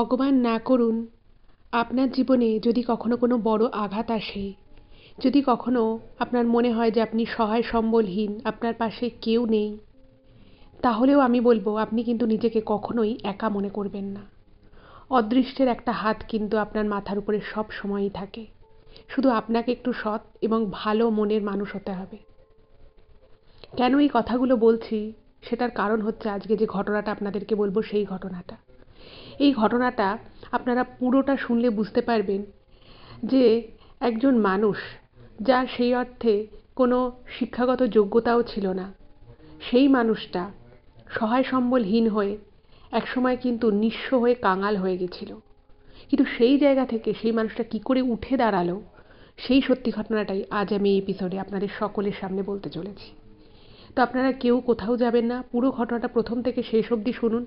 ভগবান না করুন আপনার জীবনে যদি কখনো কোনো বড় আঘাত আসে, যদি কখনো আপনার মনে হয় যে আপনি সহায় সম্বলহীন, আপনার পাশে কেউ নেই, তাহলেও আমি বলবো আপনি কিন্তু নিজেকে কখনোই একা মনে করবেন না। অদৃষ্টের একটা হাত কিন্তু আপনার মাথার উপরে সব সময়ই থাকে। শুধু আপনাকে একটু সৎ এবং ভালো মনের মানুষ হতে হবে। কেন এই কথাগুলো বলছি সেটার কারণ হচ্ছে আজকে যে ঘটনাটা আপনাদেরকে বলবো সেই ঘটনাটা। এই ঘটনাটা আপনারা পুরোটা শুনলে বুঝতে পারবেন যে একজন মানুষ, যার সেই অর্থে কোনো শিক্ষাগত যোগ্যতাও ছিল না, সেই মানুষটা সহায় সম্বলহীন হয়ে একসময় কিন্তু নিঃস্ব হয়ে কাঙাল হয়ে গেছিল। কিন্তু সেই জায়গা থেকে সেই মানুষটা কী করে উঠে দাঁড়ালো, সেই সত্যি ঘটনাটাই আজ আমি এই এপিসোডে আপনাদের সকলের সামনে বলতে চলেছি। তো আপনারা কেউ কোথাও যাবেন না, পুরো ঘটনাটা প্রথম থেকে শেষ অবধি শুনুন।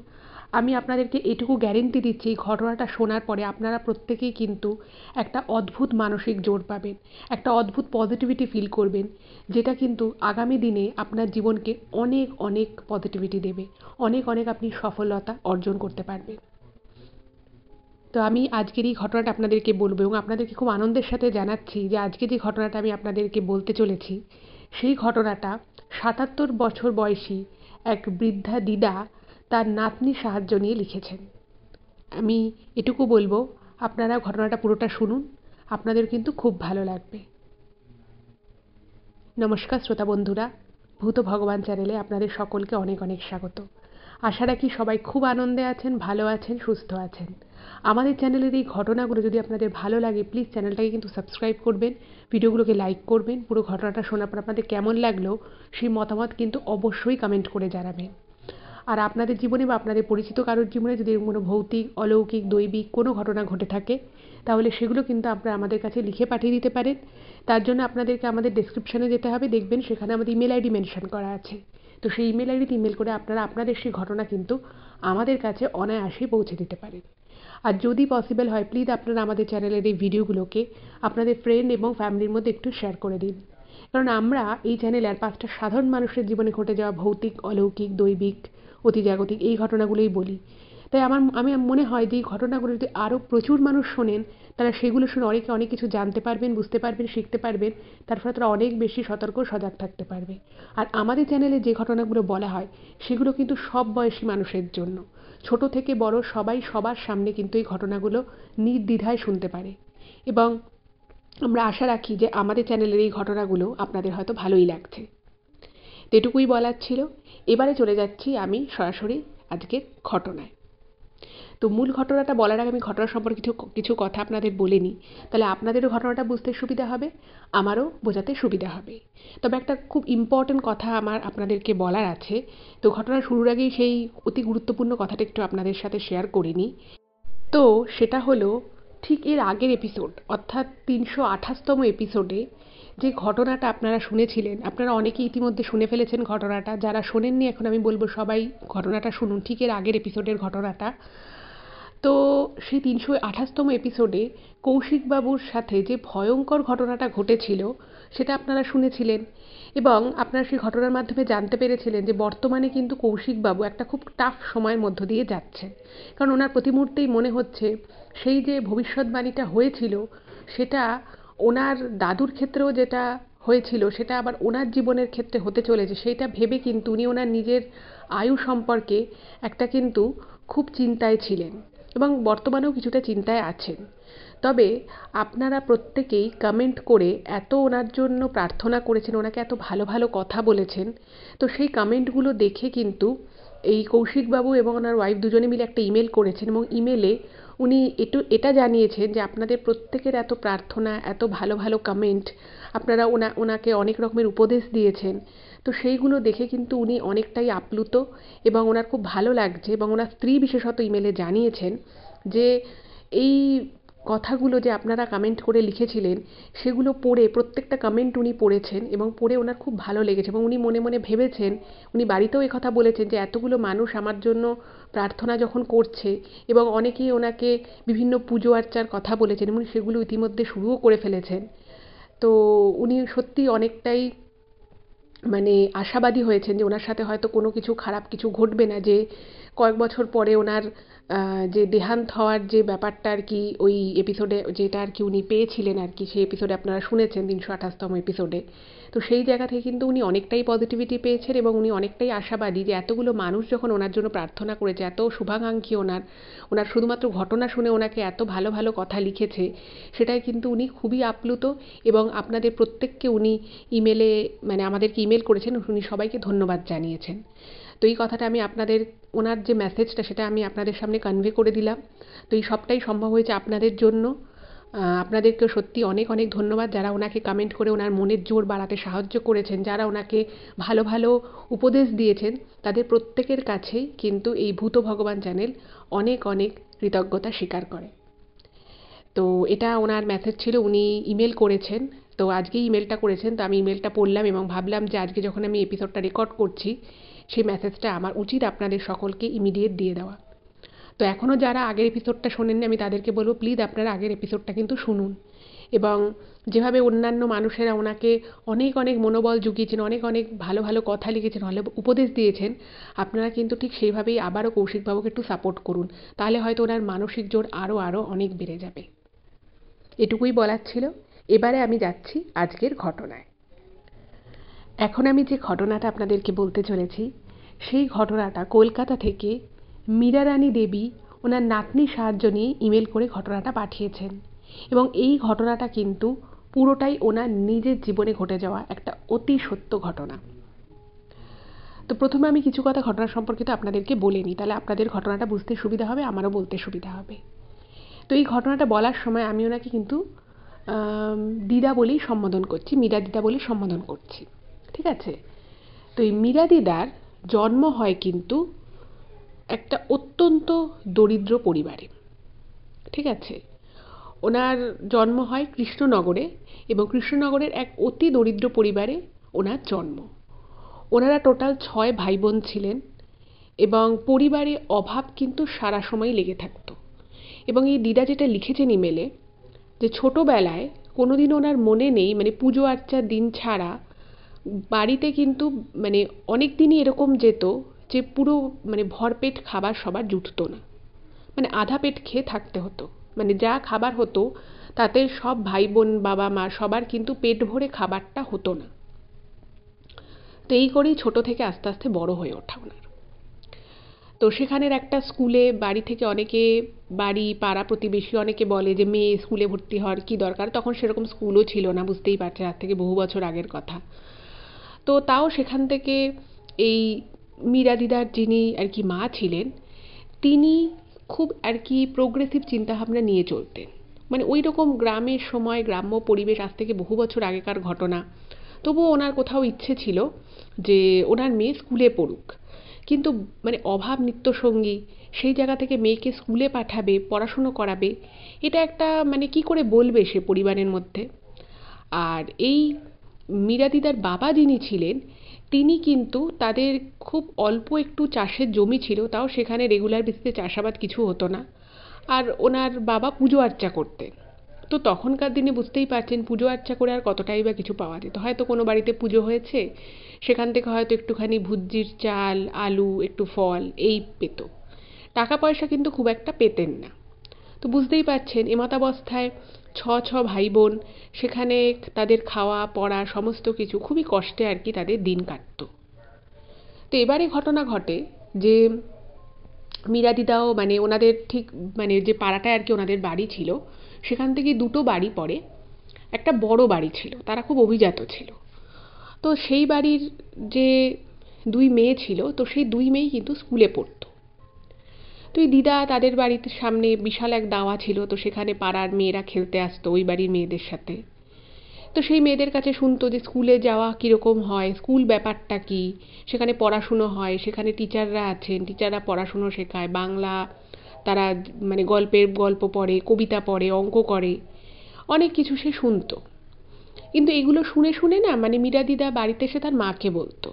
আমি আপনাদেরকে এটুকু গ্যারেন্টি দিচ্ছি, এই ঘটনাটা শোনার পরে আপনারা প্রত্যেকেই কিন্তু একটা অদ্ভুত মানসিক জোর পাবেন, একটা অদ্ভুত পজিটিভিটি ফিল করবেন, যেটা কিন্তু আগামী দিনে আপনার জীবনকে অনেক অনেক পজিটিভিটি দেবে, অনেক অনেক আপনি সফলতা অর্জন করতে পারবেন। তো আমি আজকের এই ঘটনাটা আপনাদেরকে বলবো এবং আপনাদেরকে খুব আনন্দের সাথে জানাচ্ছি যে আজকে যে ঘটনাটা আমি আপনাদেরকে বলতে চলেছি, সেই ঘটনাটা ৭৭ বছর বয়সী এক বৃদ্ধা দিদা তার নাতনির সাহায্য নিয়ে লিখেছেন। আমি এটুকু বলবো, আপনারা ঘটনাটা পুরোটা শুনুন, আপনাদের কিন্তু খুব ভালো লাগবে। নমস্কার শ্রোতা বন্ধুরা, ভূত ভগবান চ্যানেলে আপনাদের সকলকে অনেক অনেক স্বাগত। আশা রাখি সবাই খুব আনন্দে আছেন, ভালো আছেন, সুস্থ আছেন। আমাদের চ্যানেলের এই ঘটনাগুলো যদি আপনাদের ভালো লাগে, প্লিজ চ্যানেলটাকে কিন্তু সাবস্ক্রাইব করবেন, ভিডিওগুলোকে লাইক করবেন। পুরো ঘটনাটা শোনার পর আপনাদের কেমন লাগলো সেই মতামত কিন্তু অবশ্যই কমেন্ট করে জানাবেন। আর আপনাদের জীবনে বা আপনাদের পরিচিত কারোর জীবনে যদি কোনো ভৌতিক, অলৌকিক, দৈবিক কোনো ঘটনা ঘটে থাকে, তাহলে সেগুলো কিন্তু আপনারা আমাদের কাছে লিখে পাঠিয়ে দিতে পারেন। তার জন্য আপনাদেরকে আমাদের ডেসক্রিপশনে যেতে হবে, দেখবেন সেখানে আমাদের ইমেল আইডি মেনশন করা আছে। তো সেই ইমেল আইডিতে ইমেল করে আপনারা আপনাদের সেই ঘটনা কিন্তু আমাদের কাছে অনায়াসেই পৌঁছে দিতে পারেন। আর যদি পসিবল হয়, প্লিজ আপনারা আমাদের চ্যানেলের এই ভিডিওগুলোকে আপনাদের ফ্রেন্ড এবং ফ্যামিলির মধ্যে একটু শেয়ার করে দিন। কারণ আমরা এই চ্যানেলে আর 5টা সাধারণ মানুষের জীবনে ঘটে যাওয়া ভৌতিক, অলৌকিক, দৈবিক, অতিজাগতিক এই ঘটনাগুলোই বলি। তাই আমি মনে হয় যে এই ঘটনাগুলো যদি আরও প্রচুর মানুষ শোনেন, তারা সেগুলো শুনে অনেক কিছু জানতে পারবেন, বুঝতে পারবেন, শিখতে পারবেন। তার ফলে তারা অনেক বেশি সতর্ক, সজাগ থাকতে পারবে। আর আমাদের চ্যানেলে যে ঘটনাগুলো বলা হয় সেগুলো কিন্তু সব বয়সী মানুষের জন্য, ছোট থেকে বড় সবাই সবার সামনে কিন্তু এই ঘটনাগুলো নির্দ্বিধায় শুনতে পারে। এবং আমরা আশা রাখি যে আমাদের চ্যানেলের এই ঘটনাগুলো আপনাদের হয়তো ভালোই লাগছে। তো এটুকুই বলার ছিল। এবারে চলে যাচ্ছি আমি সরাসরি আজকের ঘটনায়। তো মূল ঘটনাটা বলার আগে আমি ঘটনা সম্পর্কে কিছু কথা আপনাদের বলে নিই, তাহলে আপনাদেরও ঘটনাটা বুঝতে সুবিধা হবে, আমারও বোঝাতে সুবিধা হবে। তবে একটা খুব ইম্পর্ট্যান্ট কথা আমার আপনাদেরকে বলার আছে। তো ঘটনা শুরুর আগেই সেই অতি গুরুত্বপূর্ণ কথাটা একটু আপনাদের সাথে শেয়ার করে নিই। তো সেটা হলো, ঠিক এর আগের এপিসোড অর্থাৎ ৩২৮তম এপিসোডে যে ঘটনাটা আপনারা শুনেছিলেন, আপনারা অনেকেই ইতিমধ্যে শুনে ফেলেছেন ঘটনাটা। যারা শোনেননি, এখন আমি বলবো সবাই ঘটনাটা শুনুন, ঠিক এর আগের এপিসোডের ঘটনাটা। তো সেই ৩২৮তম এপিসোডে কৌশিকবাবুর সাথে যে ভয়ঙ্কর ঘটনাটা ঘটেছিল সেটা আপনারা শুনেছিলেন এবং আপনারা সেই ঘটনার মাধ্যমে জানতে পেরেছিলেন যে বর্তমানে কিন্তু কৌশিকবাবু একটা খুব টাফ সময়ের মধ্য দিয়ে যাচ্ছেন। কারণ ওনার প্রতি মুহূর্তেই মনে হচ্ছে সেই যে ভবিষ্যৎবাণীটা হয়েছিল সেটা ওনার দাদুর ক্ষেত্রেও যেটা হয়েছিল সেটা আবার ওনার জীবনের ক্ষেত্রে হতে চলেছে, সেইটা ভেবে কিন্তু উনি ওনার নিজের আয়ু সম্পর্কে একটা কিন্তু খুব চিন্তায় ছিলেন এবং বর্তমানেও কিছুটা চিন্তায় আছেন। তবে আপনারা প্রত্যেকেই কমেন্ট করে এত ওনার জন্য প্রার্থনা করেছেন, ওনাকে এত ভালো ভালো কথা বলেছেন। তো সেই কমেন্টগুলো দেখে কিন্তু এই কৌশিকবাবু এবং ওনার ওয়াইফ দুজনে মিলে একটা ইমেল করেছেন এবং ইমেলে উনি এটা জানিয়েছেন যে আপনাদের প্রত্যেকের এত প্রার্থনা, এত ভালো ভালো কমেন্ট, আপনারা ওনাকে অনেক রকমের উপদেশ দিয়েছেন। তো সেইগুলো দেখে কিন্তু উনি অনেকটাই আপ্লুত এবং ওনার খুব ভালো লাগছে এবং ওনার স্ত্রী বিশেষত ইমেলে জানিয়েছেন যে এই কথাগুলো যে আপনারা কমেন্ট করে লিখেছিলেন সেগুলো পড়ে, প্রত্যেকটা কমেন্ট উনি পড়েছেন এবং পড়ে ওনার খুব ভালো লেগেছে এবং উনি মনে মনে ভেবেছেন, উনি বাড়িতেও এই কথা বলেছেন যে এতগুলো মানুষ আমার জন্য প্রার্থনা যখন করছে এবং অনেকেই ওনাকে বিভিন্ন পুজো আর্চার কথা বলেছেন এবং সেগুলো ইতিমধ্যে শুরুও করে ফেলেছেন। তো উনি সত্যিই অনেকটাই মানে আশাবাদী হয়েছেন যে ওনার সাথে হয়তো কোনো কিছু খারাপ কিছু ঘটবে না, যে কয়েক বছর পরে ওনার যে দেহান্ত হওয়ার যে ব্যাপারটা আর কি ওই এপিসোডে যেটা আর কি উনি পেয়েছিলেন আর কি, সেই এপিসোডে আপনারা শুনেছেন 328তম এপিসোডে। তো সেই জায়গা থেকে কিন্তু উনি অনেকটাই পজিটিভিটি পেয়েছেন এবং উনি অনেকটাই আশাবাদী যে এতগুলো মানুষ যখন ওনার জন্য প্রার্থনা করেছে, এত শুভাকাঙ্ক্ষী ওনার শুধুমাত্র ঘটনা শুনে ওনাকে এত ভালো ভালো কথা লিখেছে, সেটাই কিন্তু উনি খুবই আপ্লুত। এবং আপনাদের প্রত্যেককে উনি ইমেলে মানে আমাদেরকে ইমেল করেছেন, উনি সবাইকে ধন্যবাদ জানিয়েছেন। তো এই কথাটা আমি আপনাদের, ওনার যে মেসেজটা সেটা আমি আপনাদের সামনে কনভে করে দিলাম। তো এই সবটাই সম্ভব হয়েছে আপনাদের জন্য। আপনাদেরকেও সত্যি অনেক অনেক ধন্যবাদ, যারা ওনাকে কমেন্ট করে ওনার মনের জোর বাড়াতে সাহায্য করেছেন, যারা ওনাকে ভালো ভালো উপদেশ দিয়েছেন, তাদের প্রত্যেকের কাছেই কিন্তু এই ভূত ভগবান চ্যানেল অনেক অনেক কৃতজ্ঞতা স্বীকার করে। তো এটা ওনার মেসেজ ছিল, উনি ইমেল করেছেন। তো আজকেই ইমেলটা করেছেন, তো আমি ইমেলটা পড়লাম এবং ভাবলাম যে আজকে যখন আমি এপিসোডটা রেকর্ড করছি, সেই মেসেজটা আমার উচিত আপনাদের সকলকে ইমিডিয়েট দিয়ে দেওয়া। তো এখনও যারা আগের এপিসোডটা শোনেননি, আমি তাদেরকে বলবো প্লিজ আপনারা আগের এপিসোডটা কিন্তু শুনুন। এবং যেভাবে অন্যান্য মানুষেরা ওনাকে অনেক অনেক মনোবল জুগিয়েছেন, অনেক অনেক ভালো ভালো কথা লিখেছেন, ভালো উপদেশ দিয়েছেন, আপনারা কিন্তু ঠিক সেইভাবেই আবারও কৌশিকবাবুকে একটু সাপোর্ট করুন। তাহলে হয়তো ওনার মানসিক জোর আরও অনেক বেড়ে যাবে। এটুকুই বলার ছিল। এবারে আমি যাচ্ছি আজকের ঘটনায়। এখন আমি যে ঘটনাটা আপনাদেরকে বলতে চলেছি, সেই ঘটনাটা কলকাতা থেকে মীরারানী দেবী ওনার নাতনির সাহায্য নিয়ে ইমেল করে ঘটনাটা পাঠিয়েছেন। এবং এই ঘটনাটা কিন্তু পুরোটাই ওনার নিজের জীবনে ঘটে যাওয়া একটা অতি সত্য ঘটনা। তো প্রথমে আমি কিছু কথা ঘটনা সম্পর্কিত আপনাদেরকে বলে নিই, তাহলে আপনাদের ঘটনাটা বুঝতে সুবিধা হবে, আমারও বলতে সুবিধা হবে। তো এই ঘটনাটা বলার সময় আমি ওনাকে কিন্তু দিদা বলেই সম্বোধন করছি, মীরা দিদা বলেই সম্বোধন করছি, ঠিক আছে? তো এই মীরা দিদার জন্ম হয় কিন্তু একটা অত্যন্ত দরিদ্র পরিবারে, ঠিক আছে? ওনার জন্ম হয় কৃষ্ণনগরে, এবং কৃষ্ণনগরের এক অতি দরিদ্র পরিবারে ওনার জন্ম। ওনারা টোটাল 6 ভাই বোন ছিলেন এবং পরিবারে অভাব কিন্তু সারা সময় লেগে থাকতো। এবং এই দিদা যেটা লিখেছেন ইমেলে, যে ছোটোবেলায় কোনোদিনও ওনার মনে নেই, মানে পুজো আর্চার দিন ছাড়া বাড়িতে কিন্তু মানে অনেক দিনই এরকম যেত যে পুরো মানে ভরপেট খাবার সবার জুটতো না, মানে আধা পেট খেয়ে থাকতে হতো। মানে যা খাবার হতো তাতে সব ভাই বোন বাবা মা সবার কিন্তু পেট ভরে খাবারটা হতো না। তো এই করেই ছোটো থেকে আস্তে আস্তে বড় হয়ে ওঠা ওনার। তো সেখানের একটা স্কুলে বাড়ি থেকে অনেকে, বাড়ি পাড়া প্রতিবেশী অনেকে বলে যে মেয়ে স্কুলে ভর্তি হওয়ার কী দরকার, তখন সেরকম স্কুলও ছিল না, বুঝতেই পারছেন, আজ থেকে বহু বছর আগের কথা। তো তাও সেখান থেকে এই মীরা দিদার যিনি আর কি মা ছিলেন, তিনি খুব আর কি প্রোগ্রেসিভ চিন্তাভাবনা নিয়ে চলতেন। মানে ওই রকম গ্রামের সময়, গ্রাম্য পরিবেশ, আজ থেকে বহু বছর আগেকার ঘটনা। তবুও ওনার কোথাও ইচ্ছে ছিল যে ওনার মেয়ে স্কুলে পড়ুক, কিন্তু মানে অভাব নিত্যসঙ্গী, সেই জায়গা থেকে মেয়েকে স্কুলে পাঠাবে, পড়াশুনো করাবে, এটা একটা মানে কি করে বলবে সে পরিবারের মধ্যে। আর এই মীরা দিদার বাবা যিনি ছিলেন, তিনি কিন্তু তাদের খুব অল্প একটু চাষের জমি ছিল, তাও সেখানে রেগুলার বেসিসে চাষাবাদ কিছু হতো না। আর ওনার বাবা পুজো আর্চা করতেন। তো তখনকার দিনে বুঝতেই পারছেন পুজো আর্চা করে আর কতটাই বা কিছু পাওয়া যেত। হয়তো কোনো বাড়িতে পুজো হয়েছে, সেখান থেকে হয়তো একটুখানি ভুজ্জির চাল, আলু, একটু ফল এই পেত। টাকা পয়সা কিন্তু খুব একটা পেতেন না। তো বুঝতেই পারছেন এমতাবস্থায় ছ ভাই বোন, সেখানে তাদের খাওয়া পড়া সমস্ত কিছু খুবই কষ্টে আর কি তাদের দিন কাটতো। তো এবারে ঘটনা ঘটে যে মীরা দিদাও মানে ওনাদের ঠিক মানে যে পাড়াটায় আর কি ওনাদের বাড়ি ছিল, সেখান থেকে দুটো বাড়ি পড়ে একটা বড় বাড়ি ছিল, তারা খুব অভিজাত ছিল। তো সেই বাড়ির যে 2 মেয়ে ছিল, তো সেই 2 মেয়েই কিন্তু স্কুলে পড়তো। তো এই দিদা তাদের বাড়িতে সামনে বিশাল এক দাওয়া ছিল, তো সেখানে পাড়ার মেয়েরা খেলতে আসতো ওই বাড়ির মেয়েদের সাথে। তো সেই মেয়েদের কাছে শুনতো যে স্কুলে যাওয়া কীরকম হয়, স্কুল ব্যাপারটা কী, সেখানে পড়াশুনো হয়, সেখানে টিচাররা আছেন, টিচাররা পড়াশুনো শেখায়, বাংলা তারা মানে গল্প পড়ে, কবিতা পড়ে, অঙ্ক করে, অনেক কিছু সে শুনতো। কিন্তু এগুলো শুনে শুনে না মানে মীরা দিদা বাড়িতে এসে তার মাকে বলতো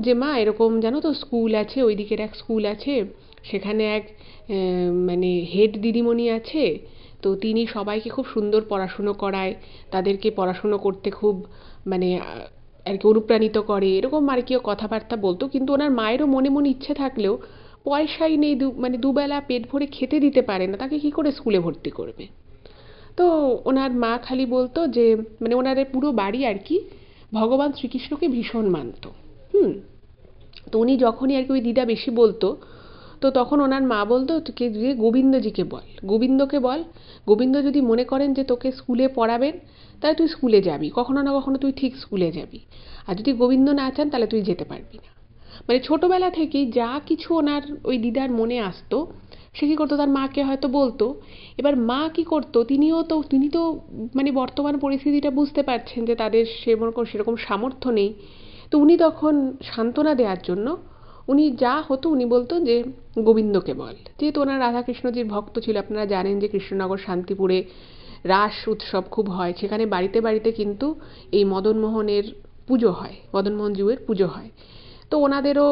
যে মা এরকম জানো তো স্কুল আছে, ওই দিকের এক স্কুল আছে, সেখানে এক মানে হেড দিদিমণি আছে, তো তিনি সবাইকে খুব সুন্দর পড়াশুনো করায়, তাদেরকে পড়াশুনো করতে খুব মানে আর কি অনুপ্রাণিত করে, এরকম আর কি কথাবার্তা বলতো। কিন্তু ওনার মায়েরও মনে মনে ইচ্ছে থাকলেও পয়সাই নেই, দুবেলা পেট ভরে খেতে দিতে পারে না, তাকে কি করে স্কুলে ভর্তি করবে? তো ওনার মা খালি বলতো যে ওনার পুরো বাড়ি আর কি ভগবান শ্রীকৃষ্ণকে ভীষণ মানত। হুম। তো উনি যখনই আর কি ওই দিদা বেশি বলতো, তো তখন ওনার মা বলতো তোকে যে গোবিন্দজিকে বল, গোবিন্দকে বল, গোবিন্দ যদি মনে করেন যে তোকে স্কুলে পড়াবেন তাহলে তুই স্কুলে যাবি, কখনো না কখনো তুই ঠিক স্কুলে যাবি, আর যদি গোবিন্দ না চান তাহলে তুই যেতে পারবি না। ছোটোবেলা থেকেই যা কিছু ওনার ওই দিদার মনে আসতো সে কী করতো, তার মাকে হয়তো বলতো। এবার মা কী করতো, তিনি তো বর্তমান পরিস্থিতিটা বুঝতে পারছেন যে তাদের সেরকম সামর্থ্য নেই। তো উনি তখন সান্ত্বনা দেওয়ার জন্য উনি যা হতো উনি বলতো যে গোবিন্দকে বল। যেহেতু ওনার রাধাকৃষ্ণজির ভক্ত ছিল, আপনারা জানেন যে কৃষ্ণনগর শান্তিপুরে রাস উৎসব খুব হয়, সেখানে বাড়িতে বাড়িতে কিন্তু এই মদনমোহনের পুজো হয়, মদনমোহন জিউয়ের পুজো হয়। তো ওনাদেরও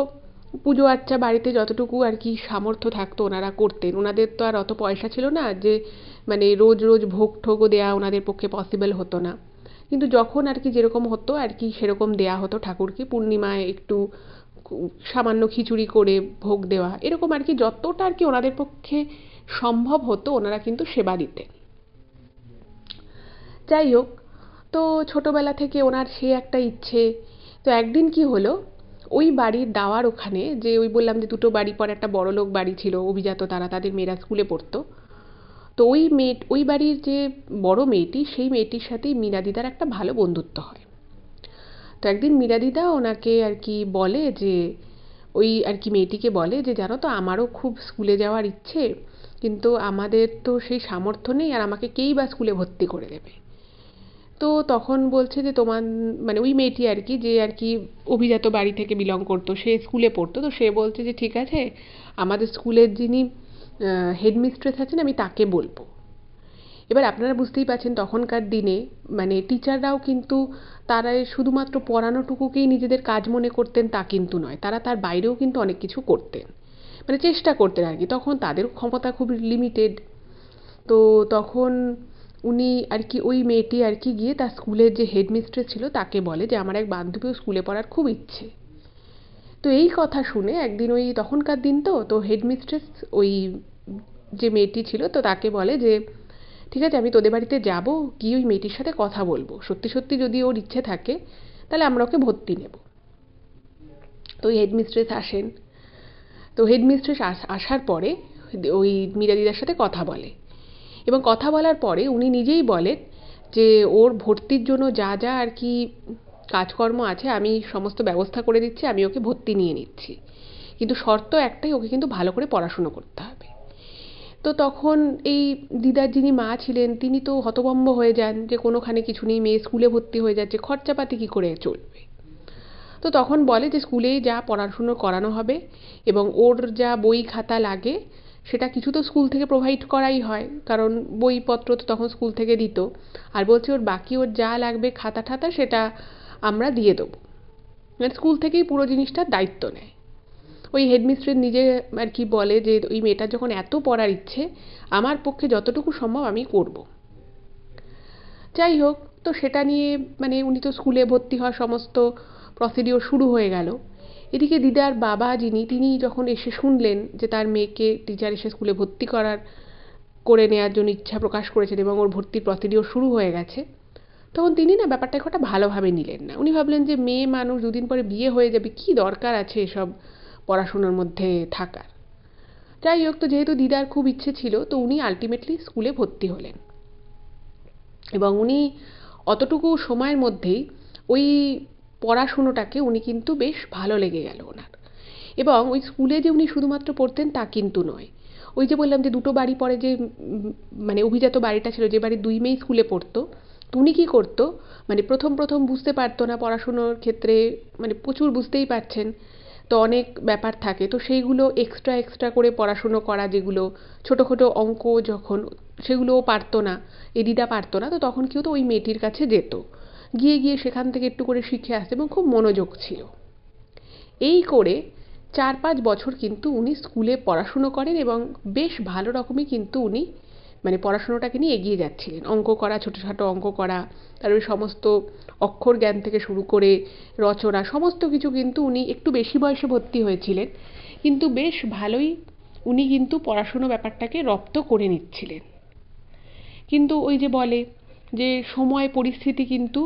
পুজো আচ্চা বাড়িতে যতটুকু আর কি সামর্থ্য থাকতো ওনারা করতেন। ওনাদের তো আর অত পয়সা ছিল না যে রোজ রোজ ভোগ ঠোগও দেওয়া ওনাদের পক্ষে পসিবল হতো না, কিন্তু যখন আর কি যেরকম হতো আর কি সেরকম দেয়া হতো ঠাকুরকে। পূর্ণিমায় একটু সামান্য খিচুড়ি করে ভোগ দেওয়া, এরকম আর কি যতটা আর কি ওনাদের পক্ষে সম্ভব হতো ওনারা কিন্তু সেবা দিতেন। যাই হোক, তো ছোটোবেলা থেকে ওনার সে একটা ইচ্ছে। তো একদিন কি হলো, ওই বাড়ির দাওয়ার ওখানে, যে ওই বললাম যে দুটো বাড়ি পর একটা বড়লোক বাড়ি ছিল, অভিজাত তারা, তাদের মেয়েরা স্কুলে পড়তো। তো ওই বাড়ির যে বড় মেয়েটি, সেই মেয়েটির সাথেই মীরা দিদার একটা ভালো বন্ধুত্ব হয়। তো একদিন মীরা দিদা ওনাকে আর কি বলে যে ওই আর কি মেয়েটিকে বলে যে জানো তো আমারও খুব স্কুলে যাওয়ার ইচ্ছে, কিন্তু আমাদের তো সেই সামর্থ্য নেই, আর আমাকে কেই বা স্কুলে ভর্তি করে দেবে। তো তখন বলছে যে তোমার ওই মেয়েটি আর কি, যে আর কি অভিজাত বাড়ি থেকে বিলং করতো, সে স্কুলে পড়তো, তো সে বলছে যে ঠিক আছে, আমাদের স্কুলের যিনি হেডমিস্ট্রেস আছেন আমি তাকে বলবো। এবার আপনারা বুঝতেই পারছেন তখনকার দিনে টিচাররাও কিন্তু তারা শুধুমাত্র পড়ানোটুকুকেই নিজেদের কাজ মনে করতেন তা কিন্তু নয়, তারা তার বাইরেও কিন্তু অনেক কিছু করতেন, চেষ্টা করতেন আর কি। তখন তাদের ক্ষমতা খুব লিমিটেড। তো তখন উনি আর কি ওই মেয়েটি আর কি গিয়ে তার স্কুলের যে হেডমিস্ট্রেস ছিল তাকে বলে যে আমার এক বান্ধবীও স্কুলে পড়ার খুব ইচ্ছে। তো এই কথা শুনে একদিন ওই তখনকার দিন, তো হেডমিস্ট্রেস ওই যে মেয়েটি ছিল তো তাকে বলে যে ঠিক আছে, আমি তোদের বাড়িতে যাব, গিয়ে ওই মেয়েটির সাথে কথা বলবো, সত্যি সত্যি যদি ওর ইচ্ছে থাকে তাহলে আমরা ওকে ভর্তি নেব। তো ওই হেডমিস্ট্রেস আসেন। তো হেডমিস্ট্রেস আসার পরে ওই মীরা দিদার সাথে কথা বলে, এবং কথা বলার পরে উনি নিজেই বলেন যে ওর ভর্তির জন্য যা যা আর কি কাজকর্ম আছে আমি সমস্ত ব্যবস্থা করে দিচ্ছি, আমি ওকে ভর্তি নিয়ে নিচ্ছি, কিন্তু শর্ত একটাই, ওকে কিন্তু ভালো করে পড়াশুনো করতে হবে। তো তখন এই দিদার যিনি মা ছিলেন তিনি তো হতভম্ব হয়ে যান যে কোনোখানে কিছু নেই, মেয়ে স্কুলে ভর্তি হয়ে যাচ্ছে, খরচাপাতি কী করে চলবে। তো তখন বলে যে স্কুলেই যা পড়াশুনো করানো হবে এবং ওর যা বই খাতা লাগে সেটা কিছু তো স্কুল থেকে প্রোভাইড করাই হয়, কারণ বইপত্র তো তখন স্কুল থেকে দিত, আর বলছে ওর বাকি ওর যা লাগবে খাতা ঠাতা সেটা আমরা দিয়ে দেবো, স্কুল থেকেই পুরো জিনিসটার দায়িত্ব নেয়। ওই হেডমিস্ট্রেস নিজে আর কি বলে যে ওই মেয়েটার যখন এত পড়ার ইচ্ছে, আমার পক্ষে যতটুকু সম্ভব আমি করব। যাই হোক, তো সেটা নিয়ে উনি তো স্কুলে ভর্তি হওয়ার সমস্ত প্রসিডিওর শুরু হয়ে গেল। এদিকে দিদার বাবা যিনি, তিনি যখন এসে শুনলেন যে তার মেয়েকে টিচার এসে স্কুলে ভর্তি করে নেওয়ার জন্য ইচ্ছা প্রকাশ করেছেন এবং ওর ভর্তির প্রসিডিওর শুরু হয়ে গেছে, তখন তিনি না ব্যাপারটা খুব একটা ভালোভাবে নিলেন না। উনি ভাবলেন যে মেয়ে মানুষ, দুদিন পরে বিয়ে হয়ে যাবে, কি দরকার আছে এসব পড়াশোনার মধ্যে থাকার। যাই হোক, তো যেহেতু দিদার খুব ইচ্ছে ছিল, তো উনি আলটিমেটলি স্কুলে ভর্তি হলেন, এবং উনি অতটুকু সময়ের মধ্যেই ওই পড়াশুনোটাকে উনি কিন্তু বেশ ভালো লেগে গেল ওনার। এবং ওই স্কুলে যে উনি শুধুমাত্র পড়তেন তা কিন্তু নয়, ওই যে বললাম যে দুটো বাড়ি পরে যে অভিজাত বাড়িটা ছিল, যে বাড়ির দুই মেয়ে স্কুলে পড়তো, তো উনি কী করতো, প্রথম প্রথম বুঝতে পারতো না পড়াশুনোর ক্ষেত্রে, প্রচুর বুঝতেই পারছেন, তো অনেক ব্যাপার থাকে, তো সেইগুলো এক্সট্রা এক্সট্রা করে পড়াশুনো করা, যেগুলো ছোটোখাটো অঙ্ক যখন সেগুলোও পারতো না, এই দিদা পারতো না, তো তখন কী হতো ওই মেয়েটির কাছে যেত, গিয়ে গিয়ে সেখান থেকে একটু করে শিখে আসতো এবং খুব মনোযোগ ছিল। এই করে 4-5 বছর কিন্তু উনি স্কুলে পড়াশুনো করেন এবং বেশ ভালো রকমই কিন্তু উনি পড়াশুনোটাকে নিয়ে এগিয়ে যাচ্ছিলেন। অঙ্ক করা, ছোটোখাটো অঙ্ক করা, তারপরে সমস্ত অক্ষর জ্ঞান থেকে শুরু করে রচনা, সমস্ত কিছু কিন্তু উনি একটু বেশি বয়সে ভর্তি হয়েছিলেন, কিন্তু বেশ ভালোই উনি কিন্তু পড়াশুনো ব্যাপারটাকে রপ্ত করে নিচ্ছিলেন। কিন্তু ওই যে বলে যে সময় পরিস্থিতি কিন্তু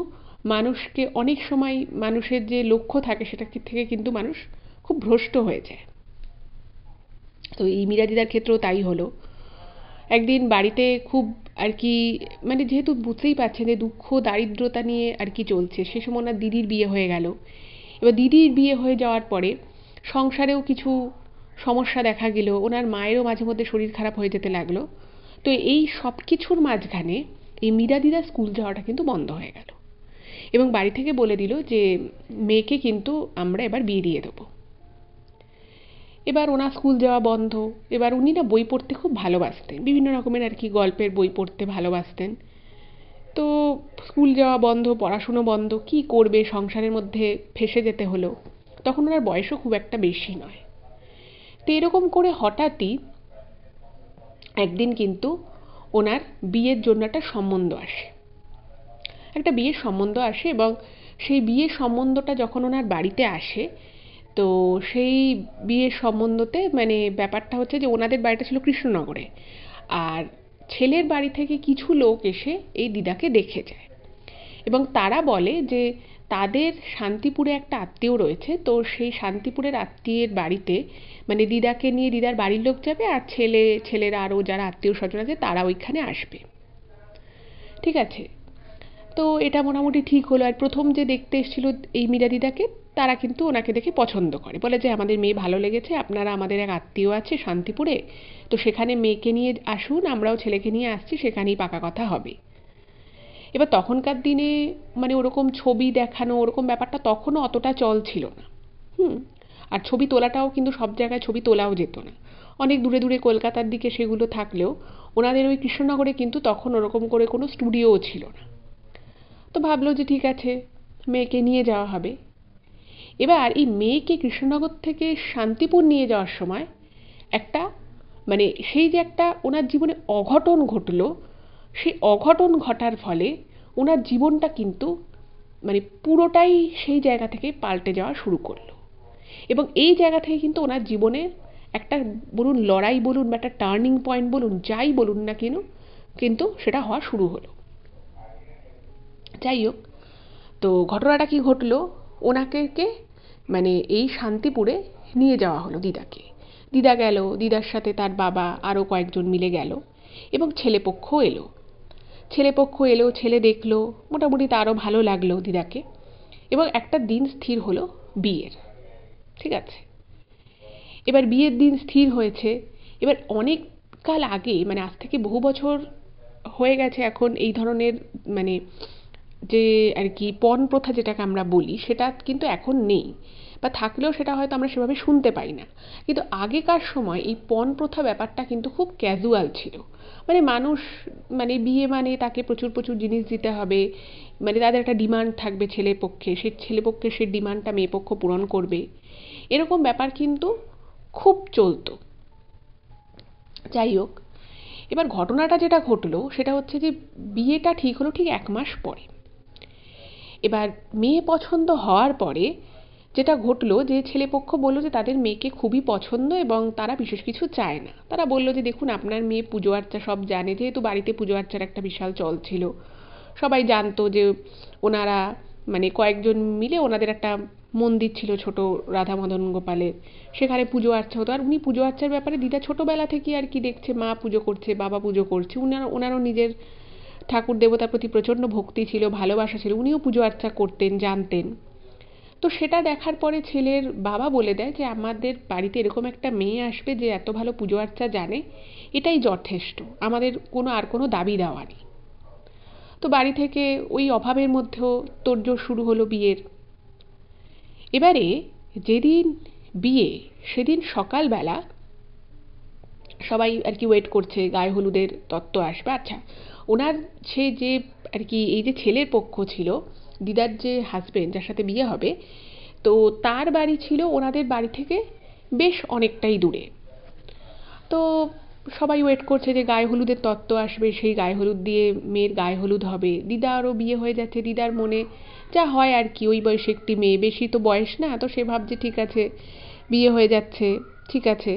মানুষকে অনেক সময়, মানুষের যে লক্ষ্য থাকে সেটা থেকে কিন্তু মানুষ খুব ভ্রষ্ট হয়ে যায়। তো এই মীরা দিদার ক্ষেত্রেও তাই হলো। একদিন বাড়িতে খুব আর কি, মানে যেহেতু বুঝতেই পারছেন যে দুঃখ দারিদ্রতা নিয়ে আর কি চলছে, সে সময় ওনার দিদির বিয়ে হয়ে গেল। এবার দিদির বিয়ে হয়ে যাওয়ার পরে সংসারেও কিছু সমস্যা দেখা গেল, ওনার মায়েরও মাঝে মধ্যে শরীর খারাপ হয়ে যেতে লাগলো। তো এই সব কিছুর মাঝখানে এই মীরা দিদা স্কুল যাওয়াটা কিন্তু বন্ধ হয়ে গেল, এবং বাড়ি থেকে বলে দিল যে মেয়েকে কিন্তু আমরা এবার বিয়ে দিয়ে দেবো। এবার ওনার স্কুল যাওয়া বন্ধ। এবার উনি না বই পড়তে খুব ভালোবাসতেন, বিভিন্ন রকমের আর কি গল্পের বই পড়তে ভালোবাসতেন। তো স্কুল যাওয়া বন্ধ, পড়াশুনো বন্ধ, কি করবে, সংসারের মধ্যে ফেঁসে যেতে হলো। তখন ওনার বয়সও খুব একটা বেশি নয়। তো এরকম করে হঠাৎই একদিন কিন্তু ওনার বিয়ের জন্য একটা সম্বন্ধ আসে, এবং সেই বিয়ের সম্বন্ধটা যখন ওনার বাড়িতে আসে, তো সেই বিয়ের সম্বন্ধতে মানে ব্যাপারটা হচ্ছে যে ওনাদের বাড়িটা ছিল কৃষ্ণনগরে, আর ছেলের বাড়ি থেকে কিছু লোক এসে এই দিদাকে দেখে যায়, এবং তারা বলে যে তাদের শান্তিপুরে একটা আত্মীয় রয়েছে, তো সেই শান্তিপুরের আত্মীয়ের বাড়িতে মানে দিদাকে নিয়ে দিদার বাড়ির লোক যাবে, আর ছেলেরা আরও যারা আত্মীয় স্বজন আছে তারা ওইখানে আসবে। ঠিক আছে, তো এটা মোটামুটি ঠিক হলো। আর প্রথম যে দেখতে এসেছিল এই মীরা দিদাকে, তারা কিন্তু ওনাকে দেখে পছন্দ করে, বলে যে আমাদের মেয়ে ভালো লেগেছে, আপনারা আমাদের এক আত্মীয় আছে শান্তিপুরে, তো সেখানে মেয়েকে নিয়ে আসুন, আমরাও ছেলেকে নিয়ে আসছি, সেখানেই পাকা কথা হবে। এবার তখনকার দিনে মানে ওরকম ছবি দেখানো ওরকম ব্যাপারটা তখনও অতটা চল ছিল না। আর ছবি তোলাটাও কিন্তু সব জায়গায় ছবি তোলাও যেত না, অনেক দূরে দূরে কলকাতার দিকে সেগুলো থাকলেও ওনাদের ওই কৃষ্ণনগরে কিন্তু তখন ওরকম করে কোনো স্টুডিওও ছিল না। তো ভাবলো যে ঠিক আছে, মেয়েকে নিয়ে যাওয়া হবে। এবার এই মেয়েকে কৃষ্ণনগর থেকে শান্তিপুর নিয়ে যাওয়ার সময় একটা মানে সেই যে একটা ওনার জীবনে অঘটন ঘটলো, সেই অঘটন ঘটার ফলে ওনার জীবনটা কিন্তু মানে পুরোটাই সেই জায়গা থেকে পাল্টে যাওয়া শুরু করলো, এবং এই জায়গা থেকে কিন্তু ওনার জীবনে একটা বলুন লড়াই বলুন বা একটা টার্নিং পয়েন্ট বলুন, যাই বলুন না কেন, কিন্তু সেটা হওয়া শুরু হলো। যাই হোক, তো ঘটনাটা কি ঘটলো, ওনাকে মানে এই শান্তিপুরে নিয়ে যাওয়া হলো দিদাকে। দিদা গেল, দিদার সাথে তার বাবা আরও কয়েকজন মিলে গেল, এবং ছেলেপক্ষ এলো, ছেলে দেখলো, মোটামুটি তারও ভালো লাগলো দিদাকে, এবং একটা দিন স্থির হলো বিয়ের। ঠিক আছে, এবার বিয়ের দিন স্থির হয়েছে। এবার অনেক কাল আগে, মানে আজ থেকে বহু বছর হয়ে গেছে এখন এই ধরনের মানে যে আর কি পণ প্রথা যেটাকে আমরা বলি, সেটা কিন্তু এখন নেই, বা থাকলেও সেটা হয়তো আমরা সেভাবে শুনতে পাই না। কিন্তু আগেকার সময় এই পণ প্রথা ব্যাপারটা কিন্তু খুব ক্যাজুয়াল ছিল। মানে মানুষ মানে বিয়ে মানে তাকে প্রচুর প্রচুর জিনিস দিতে হবে, মানে তাদের একটা ডিমান্ড থাকবে ছেলেপক্ষে, সেই ছেলেপক্ষের সেই ডিমান্ডটা মেয়েপক্ষ পূরণ করবে, এরকম ব্যাপার কিন্তু খুব চলতো। যাই হোক, এবার ঘটনাটা যেটা ঘটলো সেটা হচ্ছে যে বিয়েটা ঠিক হলো ঠিক 1 মাস পরে। এবার মেয়ে পছন্দ হওয়ার পরে যেটা ঘটলো যে ছেলেপক্ষ বলল যে তাদের মেয়েকে খুবই পছন্দ এবং তারা বিশেষ কিছু চায় না। তারা বলল যে দেখুন, আপনার মেয়ে পুজো আর্চা সব জানে, যেহেতু বাড়িতে পুজো আর্চার একটা বিশাল চল ছিল, সবাই জানতো যে ওনারা মানে কয়েকজন মিলে ওনাদের একটা মন্দির ছিল ছোট, রাধা মদন গোপালের, সেখানে পুজো আর্চা হতো। আর উনি পুজো আর্চার ব্যাপারে দিদা ছোটোবেলা থেকে আর কি দেখছে, মা পুজো করছে, বাবা পুজো করছে, ওনারও নিজের ঠাকুর দেবতার প্রতি প্রচণ্ড ভক্তি ছিল, ভালোবাসা ছিল, উনিও পুজো আর্চা করতেন, জানতেন। তো সেটা দেখার পরে ছেলের বাবা বলে দেয় যে আমাদের বাড়িতে এরকম একটা মেয়ে আসবে যে এত ভালো পুজো আর্চা জানে, এটাই যথেষ্ট, আমাদের আর কোনো দাবি দেওয়া নেই। তো বাড়ি থেকে ওই অভাবের মধ্যেও তোড়জোড় শুরু হলো বিয়ের। এবারে যেদিন বিয়ে সেদিন সকালবেলা সবাই আর কি ওয়েট করছে গায়ে হলুদের তত্ত্ব আসবে। আচ্ছা, ওনার যে আর কি এই যে ছেলের পক্ষ ছিল, দিদার যে হাজবেন্ড যার সাথে বিয়ে হবে, তো তার বাড়ি ছিল ওনাদের বাড়ি থেকে বেশ অনেকটাই দূরে। তো সবাই ওয়েট করছে যে গায়ে হলুদের তত্ত্ব আসবে, সেই গায়ে হলুদ দিয়ে মেয়ের গায়ে হলুদ হবে। দিদারও বিয়ে হয়ে যাচ্ছে, দিদার মনে যা হয় আর কি, ওই বয়সে একটি মেয়ে, বেশি তো বয়স না, তো সে ভাবছে ঠিক আছে বিয়ে হয়ে যাচ্ছে, ঠিক আছে,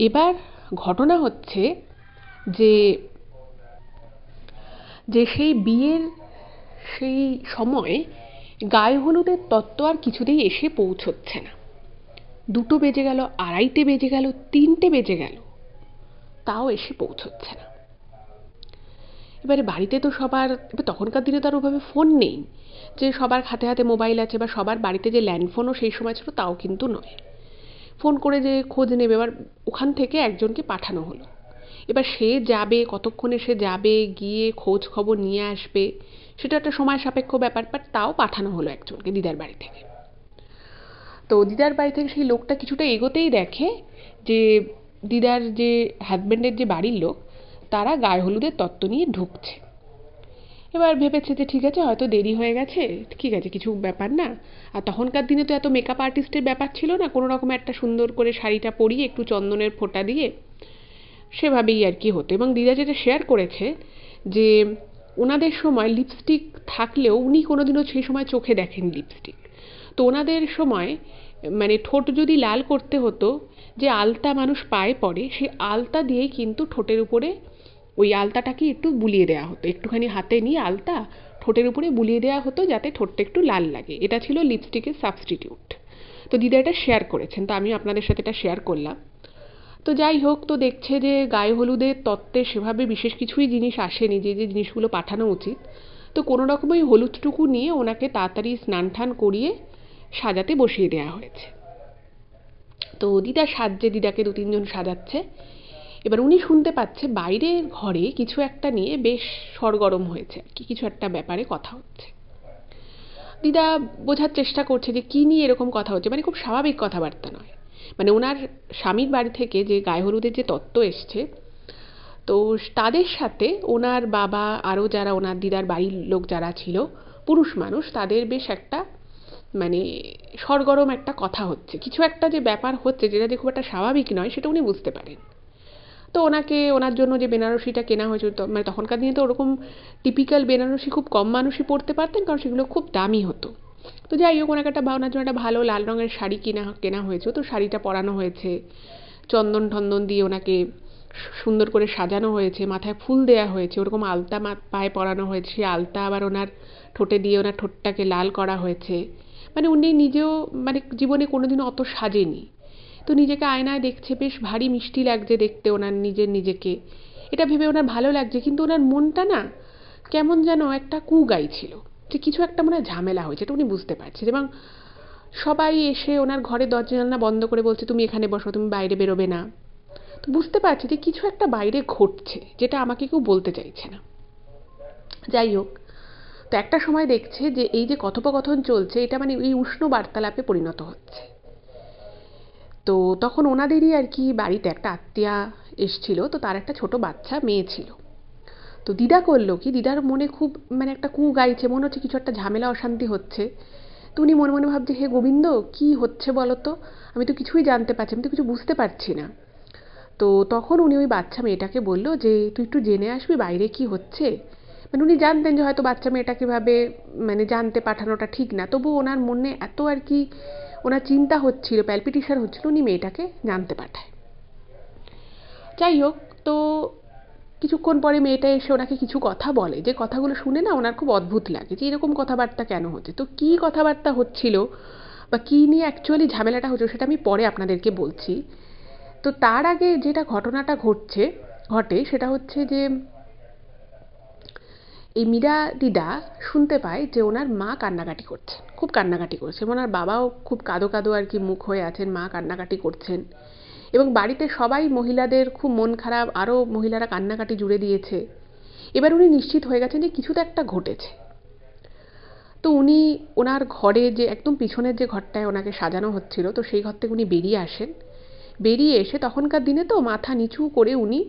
এবার ঘটনা হচ্ছে যে যে সেই বিয়ের সেই সময় গায়ে হলুদের তত্ত্ব আর কিছুতেই এসে পৌঁছচ্ছে না। 2টো বেজে গেল, 2:30 বেজে গেল, 3টে বেজে গেল, তাও এসে পৌঁছচ্ছে না। এবারে বাড়িতে তো সবার, এবার তখনকার দিনে তো আর ওভাবে ফোন নেই যে সবার হাতে হাতে মোবাইল আছে, বা সবার বাড়িতে যে ল্যান্ডফোনও সেই সময় ছিল তাও কিন্তু নয়। ফোন করে যে খোঁজ নেবে, এবার ওখান থেকে একজনকে পাঠানো হলো। এবার সে যাবে, কতক্ষণে সে যাবে, গিয়ে খোঁজ খবর নিয়ে আসবে, সেটা একটা সময় সাপেক্ষ ব্যাপার, বাট তাও পাঠানো হলো একজনকে দিদার বাড়ি থেকে। তো দিদার বাড়ি থেকে সেই লোকটা কিছুটা এগোতেই দেখে যে দিদার যে হাজব্যান্ডের যে বাড়ির লোক, তারা গায়ে হলুদের তত্ত্ব নিয়ে ঢুকছে। এবার ভেবেছে যে ঠিক আছে, হয়তো দেরি হয়ে গেছে, ঠিক আছে, কিছু ব্যাপার না। আর তখনকার দিনে তো এত মেকআপ আর্টিস্টের ব্যাপার ছিল না, কোনো রকম একটা সুন্দর করে শাড়িটা পরিয়ে একটু চন্দনের ফোঁটা দিয়ে সেভাবেই আর কি হতো। এবং দিদা যেটা শেয়ার করেছে যে ওনাদের সময় লিপস্টিক থাকলেও উনি কোনোদিনও সেই সময় চোখে দেখেন লিপস্টিক। তো ওনাদের সময় মানে ঠোঁট যদি লাল করতে হতো, যে আলতা মানুষ পায়ে পড়ে, সেই আলতা দিয়েই কিন্তু ঠোঁটের উপরে ওই আলতাটাকে একটু বুলিয়ে দেওয়া হতো, একটুখানি হাতে নিয়ে আলতা ঠোঁটের উপরে বুলিয়ে দেওয়া হতো যাতে ঠোঁটটা একটু লাল লাগে। এটা ছিল লিপস্টিকের সাবস্টিটিউট। তো দিদা এটা শেয়ার করেছেন, তো আমি আপনাদের সাথে এটা শেয়ার করলাম। তো যাই হোক, তো দেখছে যে গায়ে হলুদের তত্ত্বে সেভাবে বিশেষ কিছুই জিনিস আসেনি যে যে জিনিসগুলো পাঠানো উচিত। তো কোনো রকম ওই হলুদটুকু নিয়ে ওনাকে তাড়াতাড়ি স্নান টান করিয়ে সাজাতে বসিয়ে দেওয়া হয়েছে। তো দিদা সাজছে, দিদাকে 2-3 জন সাজাচ্ছে। এবার উনি শুনতে পাচ্ছে বাইরের ঘরে কিছু একটা নিয়ে বেশ সরগরম হয়েছে আর কি, কিছু একটা ব্যাপারে কথা হচ্ছে। দিদা বোঝার চেষ্টা করছে যে কী নিয়ে এরকম কথা হচ্ছে, মানে খুব স্বাভাবিক কথাবার্তা নয়। মানে ওনার স্বামীর বাড়ি থেকে যে গায়ে হলুদের যে তত্ত্ব এসছে, তো তাদের সাথে ওনার বাবা আরও যারা ওনার দিদার বাড়ির লোক যারা ছিল পুরুষ মানুষ, তাদের বেশ একটা মানে সরগরম একটা কথা হচ্ছে, কিছু একটা যে ব্যাপার হচ্ছে যেটা যে খুব একটা স্বাভাবিক নয় সেটা উনি বুঝতে পারেন। তো ওনাকে ওনার জন্য যে বেনারসিটা কেনা হয়েছিল, মানে তখনকার দিনে তো ওরকম টিপিক্যাল বেনারসি খুব কম মানুষই পরতে পারতেন, কারণ সেগুলো খুব দামি হতো। তো যাই হোক, ওনাকে একটা ওনার জন্য একটা ভালো লাল রঙের শাড়ি কেনা হয়েছে, তো শাড়িটা পরানো হয়েছে, চন্দন টন্দন দিয়ে ওনাকে সুন্দর করে সাজানো হয়েছে, মাথায় ফুল দেওয়া হয়েছে, ওরকম আলতা পায়ে পরানো হয়েছে, সেই আলতা আবার ওনার ঠোঁটে দিয়ে ওনার ঠোঁটটাকে লাল করা হয়েছে। মানে উনি নিজেও মানে জীবনে কোনোদিনও অত সাজেনি, তো নিজেকে আয়নায় দেখছে, বেশ ভারী মিষ্টি লাগছে দেখতে ওনার নিজেকে। এটা ভেবে ওনার ভালো লাগছে, কিন্তু ওনার মনটা না কেমন যেন একটা কু গাইছিল যে কিছু একটা মনে হয় ঝামেলা হয়েছে, এটা উনি বুঝতে পারছেন। এবং সবাই এসে ওনার ঘরে দরজা জানলা বন্ধ করে বলছে তুমি এখানে বসো, তুমি বাইরে বেরোবে না। তো বুঝতে পারছি যে কিছু একটা বাইরে ঘটছে, যেটা আমাকে কেউ বলতে চাইছে না। যাই হোক, তো একটা সময় দেখছে যে এই যে কথোপকথন চলছে, এটা মানে এই উষ্ণ বার্তালাপে পরিণত হচ্ছে। তো তখন ওনাদেরই আর কি বাড়িতে একটা আত্মীয়া এসছিল, তো তার একটা ছোট বাচ্চা মেয়ে ছিল। তো দিদা করলো কি, দিদার মনে খুব মানে একটা কু গাইছে, মনে হচ্ছে কিছু একটা ঝামেলা অশান্তি হচ্ছে। তো উনি মনে মনে ভাবছে, হে গোবিন্দ, কি হচ্ছে বলো তো, আমি তো কিছুই জানতে পারছি, আমি তো কিছু বুঝতে পারছি না। তো তখন উনি ওই বাচ্চা মেয়েটাকে বললো যে তুই একটু জেনে আসবি বাইরে কি হচ্ছে। মানে উনি জানতেন যে হয়তো বাচ্চা মেয়েটাকে ভাবে মানে জানতে পাঠানোটা ঠিক না, তবু ওনার মনে এত আর কি ওনার চিন্তা হচ্ছিল, প্যালপিটেশন হচ্ছিল, উনি মেয়েটাকে জানতে পাঠায়। যাই হোক, তো কিছুক্ষণ পরে মেয়েটা এসে ওনাকে কিছু কথা বলে, যে কথাগুলো শুনে না ওনার খুব অদ্ভুত লাগে যে এরকম কথাবার্তা কেন হচ্ছে। তো কী কথাবার্তা হচ্ছিল বা কী নিয়ে অ্যাকচুয়ালি ঝামেলাটা হচ্ছে সেটা আমি পরে আপনাদেরকে বলছি। তো তার আগে যেটা ঘটনাটা ঘটে সেটা হচ্ছে যে এই মীরা দিদা শুনতে পায় যে ওনার মা কান্নাকাটি করছেন, খুব কান্নাকাটি করছে, ওনার বাবাও খুব কাঁদো কাঁদো আর কি মুখ হয়ে আছেন, মা কান্নাকাটি করছেন। এবং বাড়িতে সবাই মহিলাদের খুব মন খারাপ, আরও মহিলারা কান্নাকাটি জুড়ে দিয়েছে। এবার উনি নিশ্চিত হয়ে গেছেন যে কিছু তো একটা ঘটেছে। তো উনি ওনার ঘরে যে একদম পিছনের যে ঘরটায় ওনাকে সাজানো হচ্ছিল, তো সেই ঘর থেকে উনি বেরিয়ে আসেন। বেরিয়ে এসে তখনকার দিনে তো মাথা নিচু করে উনি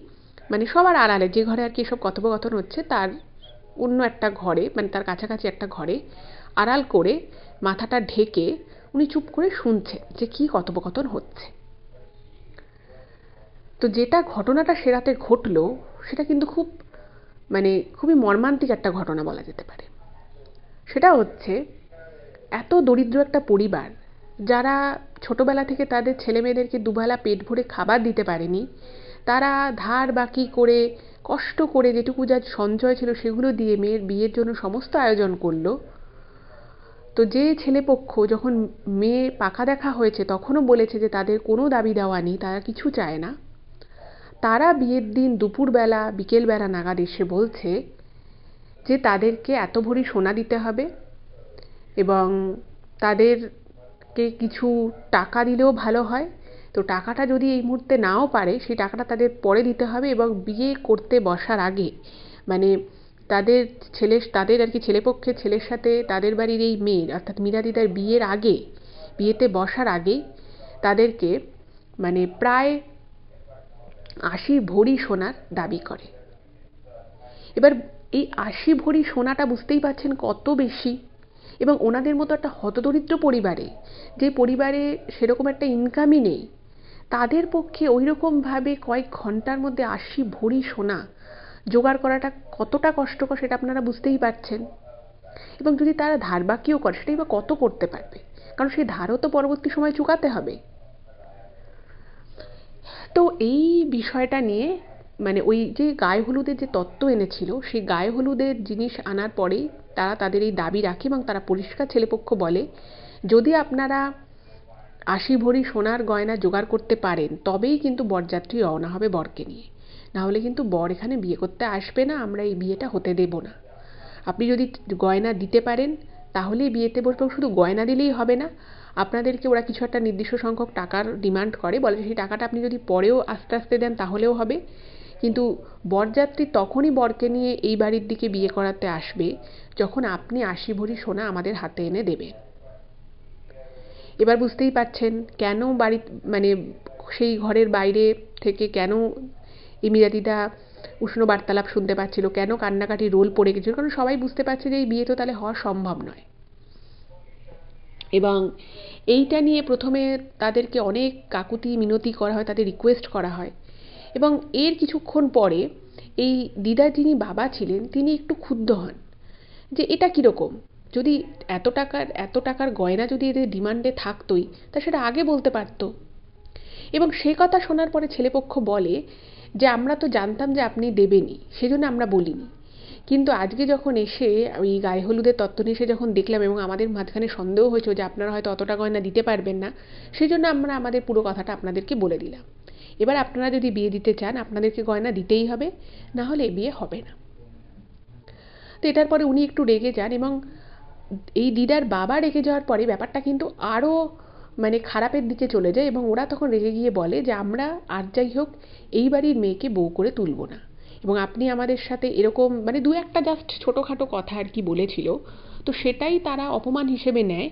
মানে সবার আড়ালে, যে ঘরে আর কি এসব কথোপকথন হচ্ছে তার অন্য একটা ঘরে, মানে তার কাছাকাছি একটা ঘরে আড়াল করে মাথাটা ঢেকে উনি চুপ করে শুনছেন যে কী কথোপকথন হচ্ছে। তো যেটা ঘটনাটা সে রাতে ঘটলো সেটা কিন্তু খুব মানে খুবই মর্মান্তিক একটা ঘটনা বলা যেতে পারে। সেটা হচ্ছে এত দরিদ্র একটা পরিবার, যারা ছোটবেলা থেকে তাদের ছেলেমেয়েদেরকে দুবেলা পেট ভরে খাবার দিতে পারেনি, তারা ধার বাকি করে কষ্ট করে যেটুকু যা সঞ্চয় ছিল সেগুলো দিয়ে মেয়ের বিয়ের জন্য সমস্ত আয়োজন করলো। তো যে ছেলেপক্ষ যখন মেয়ে পাকা দেখা হয়েছে তখনও বলেছে যে তাদের কোনো দাবি দেওয়া নেই, তারা কিছু চায় না, তারা বিয়ের দিন দুপুরবেলা বিকেলবেলা নাগাদ এসে বলছে যে তাদেরকে এত ভরি সোনা দিতে হবে এবং তাদেরকে কিছু টাকা দিলেও ভালো হয়। তো টাকাটা যদি এই মুহূর্তে নাও পারে সেই টাকাটা তাদের পরে দিতে হবে এবং বিয়ে করতে বসার আগে মানে তাদের আর কি ছেলেপক্ষের ছেলের সাথে তাদের বাড়ির এই মেয়ের অর্থাৎ মীরা দিদার বিয়ের আগে, বিয়েতে বসার আগেই তাদেরকে মানে প্রায় ৮০ ভরি সোনার দাবি করে। এবার এই ৮০ ভরি সোনাটা বুঝতেই পারছেন কত বেশি, এবং ওনাদের মতো একটা হতদরিদ্র পরিবারে, যে পরিবারে সেরকম একটা ইনকামই নেই, তাদের পক্ষে ওইরকমভাবে কয়েক ঘন্টার মধ্যে ৮০ ভরি সোনা জোগাড় করাটা কতটা কষ্টকর সেটা আপনারা বুঝতেই পারছেন। এবং যদি তারা ধার বাকিও করে সেটাই বা কত করতে পারবে, কারণ সেই ধারও তো পরবর্তী সময় চুকাতে হবে। তো এই বিষয়টা নিয়ে মানে ওই যে গায়ে হলুদের যে তত্ত্ব এনেছিল সেই গায়ে হলুদের জিনিস আনার পরেই তারা তাদের এই দাবি রাখে এবং তারা পরিষ্কার ছেলেপক্ষ বলে যদি আপনারা ৮০ ভরি সোনার গয়না জোগাড় করতে পারেন তবেই কিন্তু বরযাত্রী রওনা হবে বরকে নিয়ে, না হলে কিন্তু বর এখানে বিয়ে করতে আসবে না, আমরা এই বিয়েটা হতে দেব না। আপনি যদি গয়না দিতে পারেন তাহলেই বিয়েতে বসবো। শুধু গয়না দিলেই হবে না, আপনাদেরকে ওরা কিছু একটা নির্দিষ্ট সংখ্যক টাকার ডিমান্ড করে, বলে সেই টাকাটা আপনি যদি পরেও আস্তে আস্তে দেন তাহলেও হবে, কিন্তু বরযাত্রী তখনই বরকে নিয়ে এই বাড়ির দিকে বিয়ে করাতে আসবে যখন আপনি ৮০ ভরি সোনা আমাদের হাতে এনে দেবেন। এবার বুঝতেই পারছেন কেন বাড়ি মানে সেই ঘরের বাইরে থেকে কেন এই মীরা দিদা উষ্ণ বার্তালাপ শুনতে পাচ্ছিল, কেন কান্নাকাটি রোল পড়ে গেছিল, কারণ সবাই বুঝতে পারছে যে এই বিয়ে তো তাহলে হওয়া সম্ভব নয়। এবং এইটা নিয়ে প্রথমে তাদেরকে অনেক কাকুতি মিনতি করা হয়, তাদের রিকোয়েস্ট করা হয়, এবং এর কিছুক্ষণ পরে এই দিদার যিনি বাবা ছিলেন তিনি একটু ক্ষুব্ধ হন যে এটা কীরকম, যদি এত টাকার গয়না যদি এদের ডিমান্ডে থাকতোই তা সেটা আগে বলতে পারতো। এবং সে কথা শোনার পরে ছেলেপক্ষ বলে যে আমরা তো জানতাম যে আপনি দেবেনই, সেজন্য আমরা বলিনি, কিন্তু আজকে যখন এসে ওই গায়ে হলুদের তত্ত্ব নিয়ে এসে যখন দেখলাম এবং আমাদের মাঝখানে সন্দেহ হয়েছিল যে আপনারা হয়তো অতটা গয়না দিতে পারবেন না, সেই জন্য আমরা আমাদের পুরো কথাটা আপনাদেরকে বলে দিলাম। এবার আপনারা যদি বিয়ে দিতে চান আপনাদেরকে গয়না দিতেই হবে, না হলে বিয়ে হবে না। তো এটার পরে উনি একটু রেগে যান এবং এই দিদার বাবা রেগে যাওয়ার পরে ব্যাপারটা কিন্তু আরও মানে খারাপের দিকে চলে যায় এবং ওরা তখন রেগে গিয়ে বলে যে আমরা আর যাই হোক এই বাড়ির মেয়েকে বউ করে তুলব না, এবং আপনি আমাদের সাথে এরকম মানে দু একটা জাস্ট ছোটোখাটো কথা আর কি বলেছিল, তো সেটাই তারা অপমান হিসেবে নেয়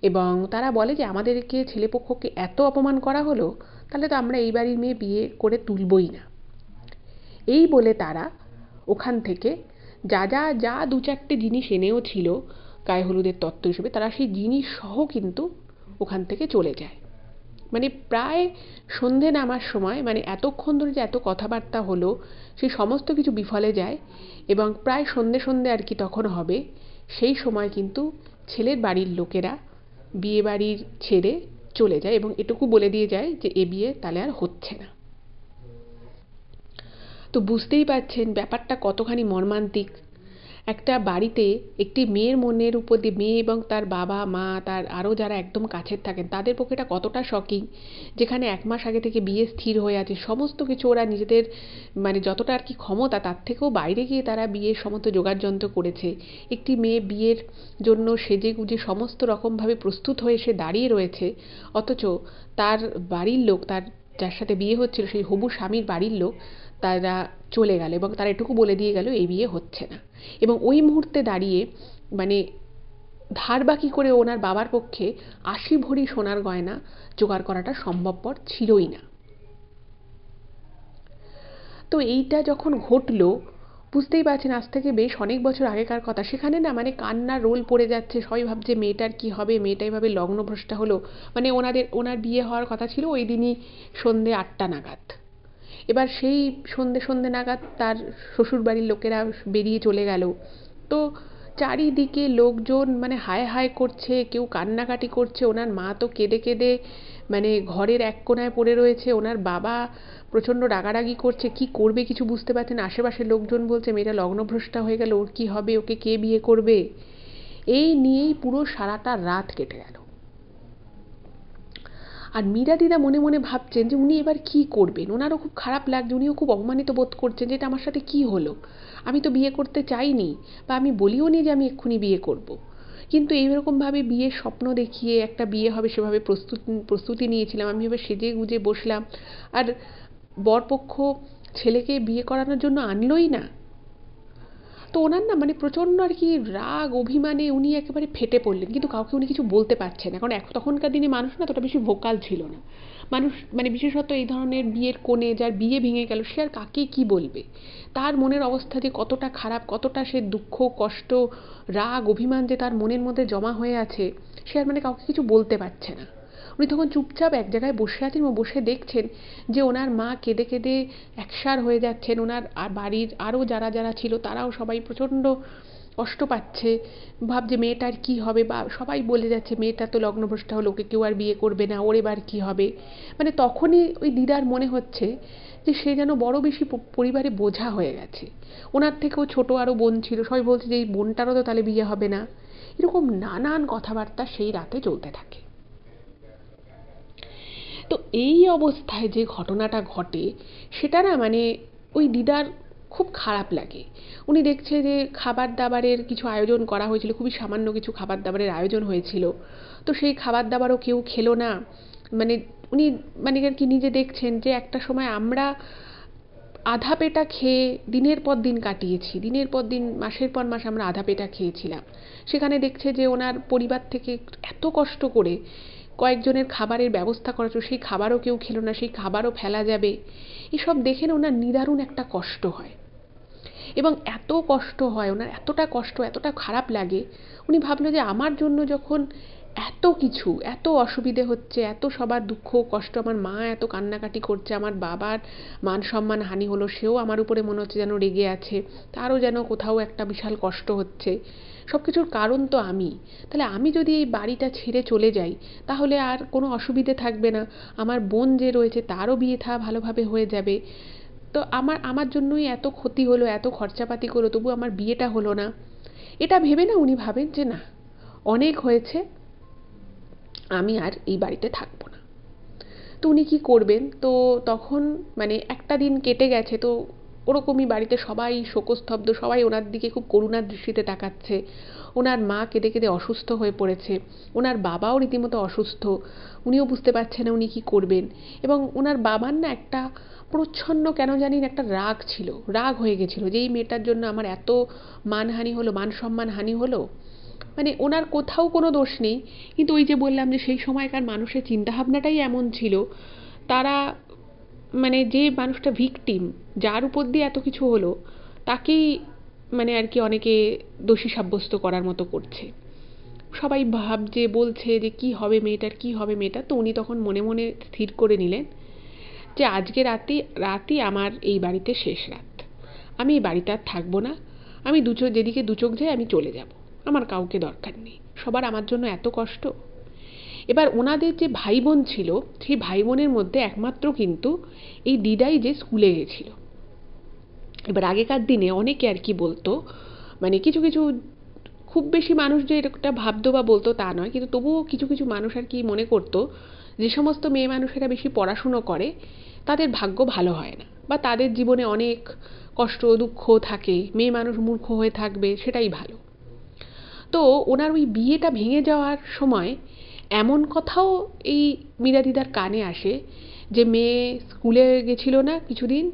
এবং তারা বলে যে আমাদেরকে ছেলেপক্ষকে এত অপমান করা হলো, তাহলে তো আমরা এই বাড়ির মেয়ে বিয়ে করে তুলবই না। এই বলে তারা ওখান থেকে যা দু চারটে জিনিস এনেও ছিল গায়ে হলুদের তত্ত্ব হিসেবে, তারা সেই জিনিস সহ কিন্তু ওখান থেকে চলে যায়। মানে প্রায় সন্ধে নামার সময় মানে এতক্ষণ ধরে যে এত কথাবার্তা হলো সেই সমস্ত কিছু বিফলে যায় এবং প্রায় সন্ধে সন্ধে আর কি তখন হবে, সেই সময় কিন্তু ছেলের বাড়ির লোকেরা বিয়ে বাড়ির ছেড়ে চলে যায় এবং এটুকু বলে দিয়ে যায় যে এ বিয়ে তাহলে আর হচ্ছে না। তো বুঝতেই পারছেন ব্যাপারটা কতখানি মর্মান্তিক। একটা বাড়িতে একটি মেয়ের মনের উপর দিয়ে, মেয়ে এবং তার বাবা মা তার আরও যারা একদম কাছের থাকেন তাদের পক্ষে এটা কতটা শকিং, যেখানে ১ মাস আগে থেকে বিয়ে স্থির হয়ে আছে, সমস্ত কিছু ওরা নিজেদের মানে যতটা আর কি ক্ষমতা তার থেকেও বাইরে গিয়ে তারা বিয়ের সমস্ত যোগাড়যন্ত্র করেছে। একটি মেয়ে বিয়ের জন্য সেজে গুজে সমস্ত রকমভাবে প্রস্তুত হয়ে সে দাঁড়িয়ে রয়েছে, অথচ তার বাড়ির লোক, তার যার সাথে বিয়ে হচ্ছিল সেই হবু স্বামীর বাড়ির লোক তারা চলে গেল এবং তারা এটুকু বলে দিয়ে গেল এই বিয়ে হচ্ছে না। এবং ওই মুহূর্তে দাঁড়িয়ে মানে ধার বাকি করে ওনার বাবার পক্ষে ৮০ ভরি সোনার গয়না জোগাড় করাটা সম্ভবপর ছিলই না। তো এইটা যখন ঘটলো বুঝতেই পারছেন আজ থেকে বেশ অনেক বছর আগেকার কথা, সেখানে না মানে কান্নার রোল পড়ে যাচ্ছে, সবাই ভাবছে মেয়েটার কি হবে, মেয়েটা এভাবে লগ্নভ্রষ্টা হলো। মানে ওনার বিয়ে হওয়ার কথা ছিল ওই দিনই সন্ধে ৮টা নাগাদ। এবার সেই সন্ধে নাগাদ তার শ্বশুরবাড়ির লোকেরা বেরিয়ে চলে গেল। তো চারিদিকে লোকজন মানে হায় হায় করছে, কেউ কান্নাকাটি করছে, ওনার মা তো কেঁদে কেঁদে মানে ঘরের এক কোণায় পড়ে রয়েছে, ওনার বাবা প্রচণ্ড রাগারাগি করছে, কি করবে কিছু বুঝতে পারছে না। আশেপাশের লোকজন বলছে মেয়েটা লগ্নভ্রষ্টা হয়ে গেল, ওর কি হবে, ওকে কে বিয়ে করবে। এই নিয়েই পুরো সারাটা রাত কেটে গেল। আর মীরা দিদা মনে মনে ভাবছেন যে উনি এবার কি করবেন। ওনারও খুব খারাপ লাগছে, উনিও খুব অপমানিত বোধ করছেন যে এটা আমার সাথে কি হলো, আমি তো বিয়ে করতে চাইনি, বা আমি বলিও নি যে আমি এক্ষুনি বিয়ে করব। কিন্তু এইরকমভাবে বিয়ের স্বপ্ন দেখিয়ে একটা বিয়ে হবে সেভাবে প্রস্তুতি নিয়েছিলাম, আমি এবার সেজে গুজে বসলাম, আর বরপক্ষ ছেলেকে বিয়ে করানোর জন্য আনলোই না। তো ওনার না মানে প্রচণ্ড আর কি রাগ অভিমানে উনি একেবারে ফেটে পড়লেন, কিন্তু কাউকে উনি কিছু বলতে পারছেন না, কারণ তখনকার দিনে মানুষ না ততটা বেশি ভোকাল ছিল না। মানুষ মানে বিশেষত এই ধরনের বিয়ের কোণে যার বিয়ে ভেঙে গেল, সে আর কাকে কি বলবে, তার মনের অবস্থা যে কতটা খারাপ, কতটা সে দুঃখ কষ্ট রাগ অভিমান যে তার মনের মধ্যে জমা হয়ে আছে, সে আর মানে কাউকে কিছু বলতে পারছে না। উনি তখন চুপচাপ এক জায়গায় বসে আছেন এবং বসে দেখছেন যে ওনার মা কেঁদে কেঁদে একসার হয়ে যাচ্ছেন, ওনার আর বাড়ির আরও যারা যারা ছিল তারাও সবাই প্রচণ্ড কষ্ট পাচ্ছে, ভাবছে মেয়েটার কি হবে, বা সবাই বলে যাচ্ছে মেয়েটা তো লগ্নভ্রষ্টা হলো, ওকে কেউ আর বিয়ে করবে না, ওর এবার কী হবে। মানে তখনই ওই দিদার মনে হচ্ছে যে সে যেন বড় বেশি পরিবারে বোঝা হয়ে গেছে। ওনার থেকেও ছোট আরও বোন ছিল, সবাই বলছে যে এই বোনটারও তো তাহলে বিয়ে হবে না। এরকম নানান কথাবার্তা সেই রাতে চলতে থাকে। তো এই অবস্থায় যে ঘটনাটা ঘটে সেটা না মানে ওই দিদার খুব খারাপ লাগে। উনি দেখছে যে খাবার দাবারের কিছু আয়োজন করা হয়েছিল, খুবই সামান্য কিছু খাবার দাবারের আয়োজন হয়েছিল, তো সেই খাবার দাবারও কেউ খেলো না। মানে উনি মানে আর কি নিজে দেখছেন যে একটা সময় আমরা আধা পেটা খেয়ে দিনের পর দিন কাটিয়েছি, দিনের পর দিন মাসের পর মাস আমরা আধা পেটা খেয়েছিলাম। সেখানে দেখছে যে ওনার পরিবার থেকে এত কষ্ট করে কয়েকজনের খাবারের ব্যবস্থা করা হয়েছিল, সেই খাবারও কেউ খেলো না, সেই খাবারও ফেলা যাবে। এসব দেখে না ওনার নিদারুণ একটা কষ্ট হয়, এবং এত কষ্ট হয় ওনার, এতটা কষ্ট এতটা খারাপ লাগে। উনি ভাবলো যে আমার জন্য যখন এত কিছু এত অসুবিধে হচ্ছে, এত সবার দুঃখ কষ্ট, আমার মা এত কান্নাকাটি করছে, আমার বাবার মান সম্মান হানি হলো, সেও আমার উপরে মনে হচ্ছে যেন রেগে আছে, তারও যেন কোথাও একটা বিশাল কষ্ট হচ্ছে, সব কিছুর কারণ তো আমি। তাহলে আমি যদি এই বাড়িটা ছেড়ে চলে যাই তাহলে আর কোনো অসুবিধে থাকবে না, আমার বোন যে রয়েছে তারও বিয়ে থা ভালোভাবে হয়ে যাবে। তো আমার আমার জন্যই এত ক্ষতি হলো, এত খরচাপাতি করলো, তবু আমার বিয়েটা হলো না। এটা ভেবে না উনি ভাবেন যে না, অনেক হয়েছে, আমি আর এই বাড়িতে থাকবো না। তো উনি কী করবেন, তো তখন মানে একটা দিন কেটে গেছে, তো ওরকমই বাড়িতে সবাই শোকস্তব্ধ, সবাই ওনার দিকে খুব করুণার দৃষ্টিতে তাকাচ্ছে। ওনার মা কেঁদে কেঁদে অসুস্থ হয়ে পড়েছে, ওনার বাবাও রীতিমতো অসুস্থ, উনিও বুঝতে পারছেন না উনি কী করবেন। এবং ওনার বাবার না একটা প্রচ্ছন্ন কেন জানি না একটা রাগ ছিল, রাগ হয়ে গেছিলো যে এই মেয়েটার জন্য আমার এত মানহানি হলো, মান সম্মান হানি হলো। মানে ওনার কোথাও কোনো দোষ নেই, কিন্তু ওই যে বললাম যে সেই সময়কার মানুষের চিন্তাভাবনাটাই এমন ছিল, তারা মানে যে মানুষটা ভিকটিম, যার উপর দিয়ে এত কিছু হলো, তাকেই মানে আর কি অনেকে দোষী সাব্যস্ত করার মতো করছে। সবাই ভাবছে বলছে যে কি হবে মেয়েটার, কি হবে মেয়েটার। তো উনি তখন মনে মনে স্থির করে নিলেন যে আজকে রাতই আমার এই বাড়িতে শেষ রাত, আমি এই বাড়িতে আর থাকবো না, আমি যেদিকে দু চোখ যায় আমি চলে যাব, আমার কাউকে দরকার নেই, সবার আমার জন্য এত কষ্ট। এবার ওনাদের যে ভাই বোন ছিল, সেই ভাই বোনের মধ্যে একমাত্র কিন্তু এই দিদাই যে স্কুলে গেছিল। এবার আগেকার দিনে অনেকে আর কি বলতো, মানে কিছু কিছু খুব বেশি মানুষ যে এটা ভাবতো বা বলতো তা নয়, কিন্তু তবুও কিছু কিছু মানুষ আর কি মনে করতো যে সমস্ত মেয়ে মানুষেরা বেশি পড়াশুনো করে তাদের ভাগ্য ভালো হয় না, বা তাদের জীবনে অনেক কষ্ট দুঃখ থাকে, মেয়ে মানুষ মূর্খ হয়ে থাকবে সেটাই ভালো। তো ওনার ওই বিয়েটা ভেঙে যাওয়ার সময় এমন কথাও এই মীরা দিদার কানে আসে যে মেয়ে স্কুলে গেছিল না কিছুদিন,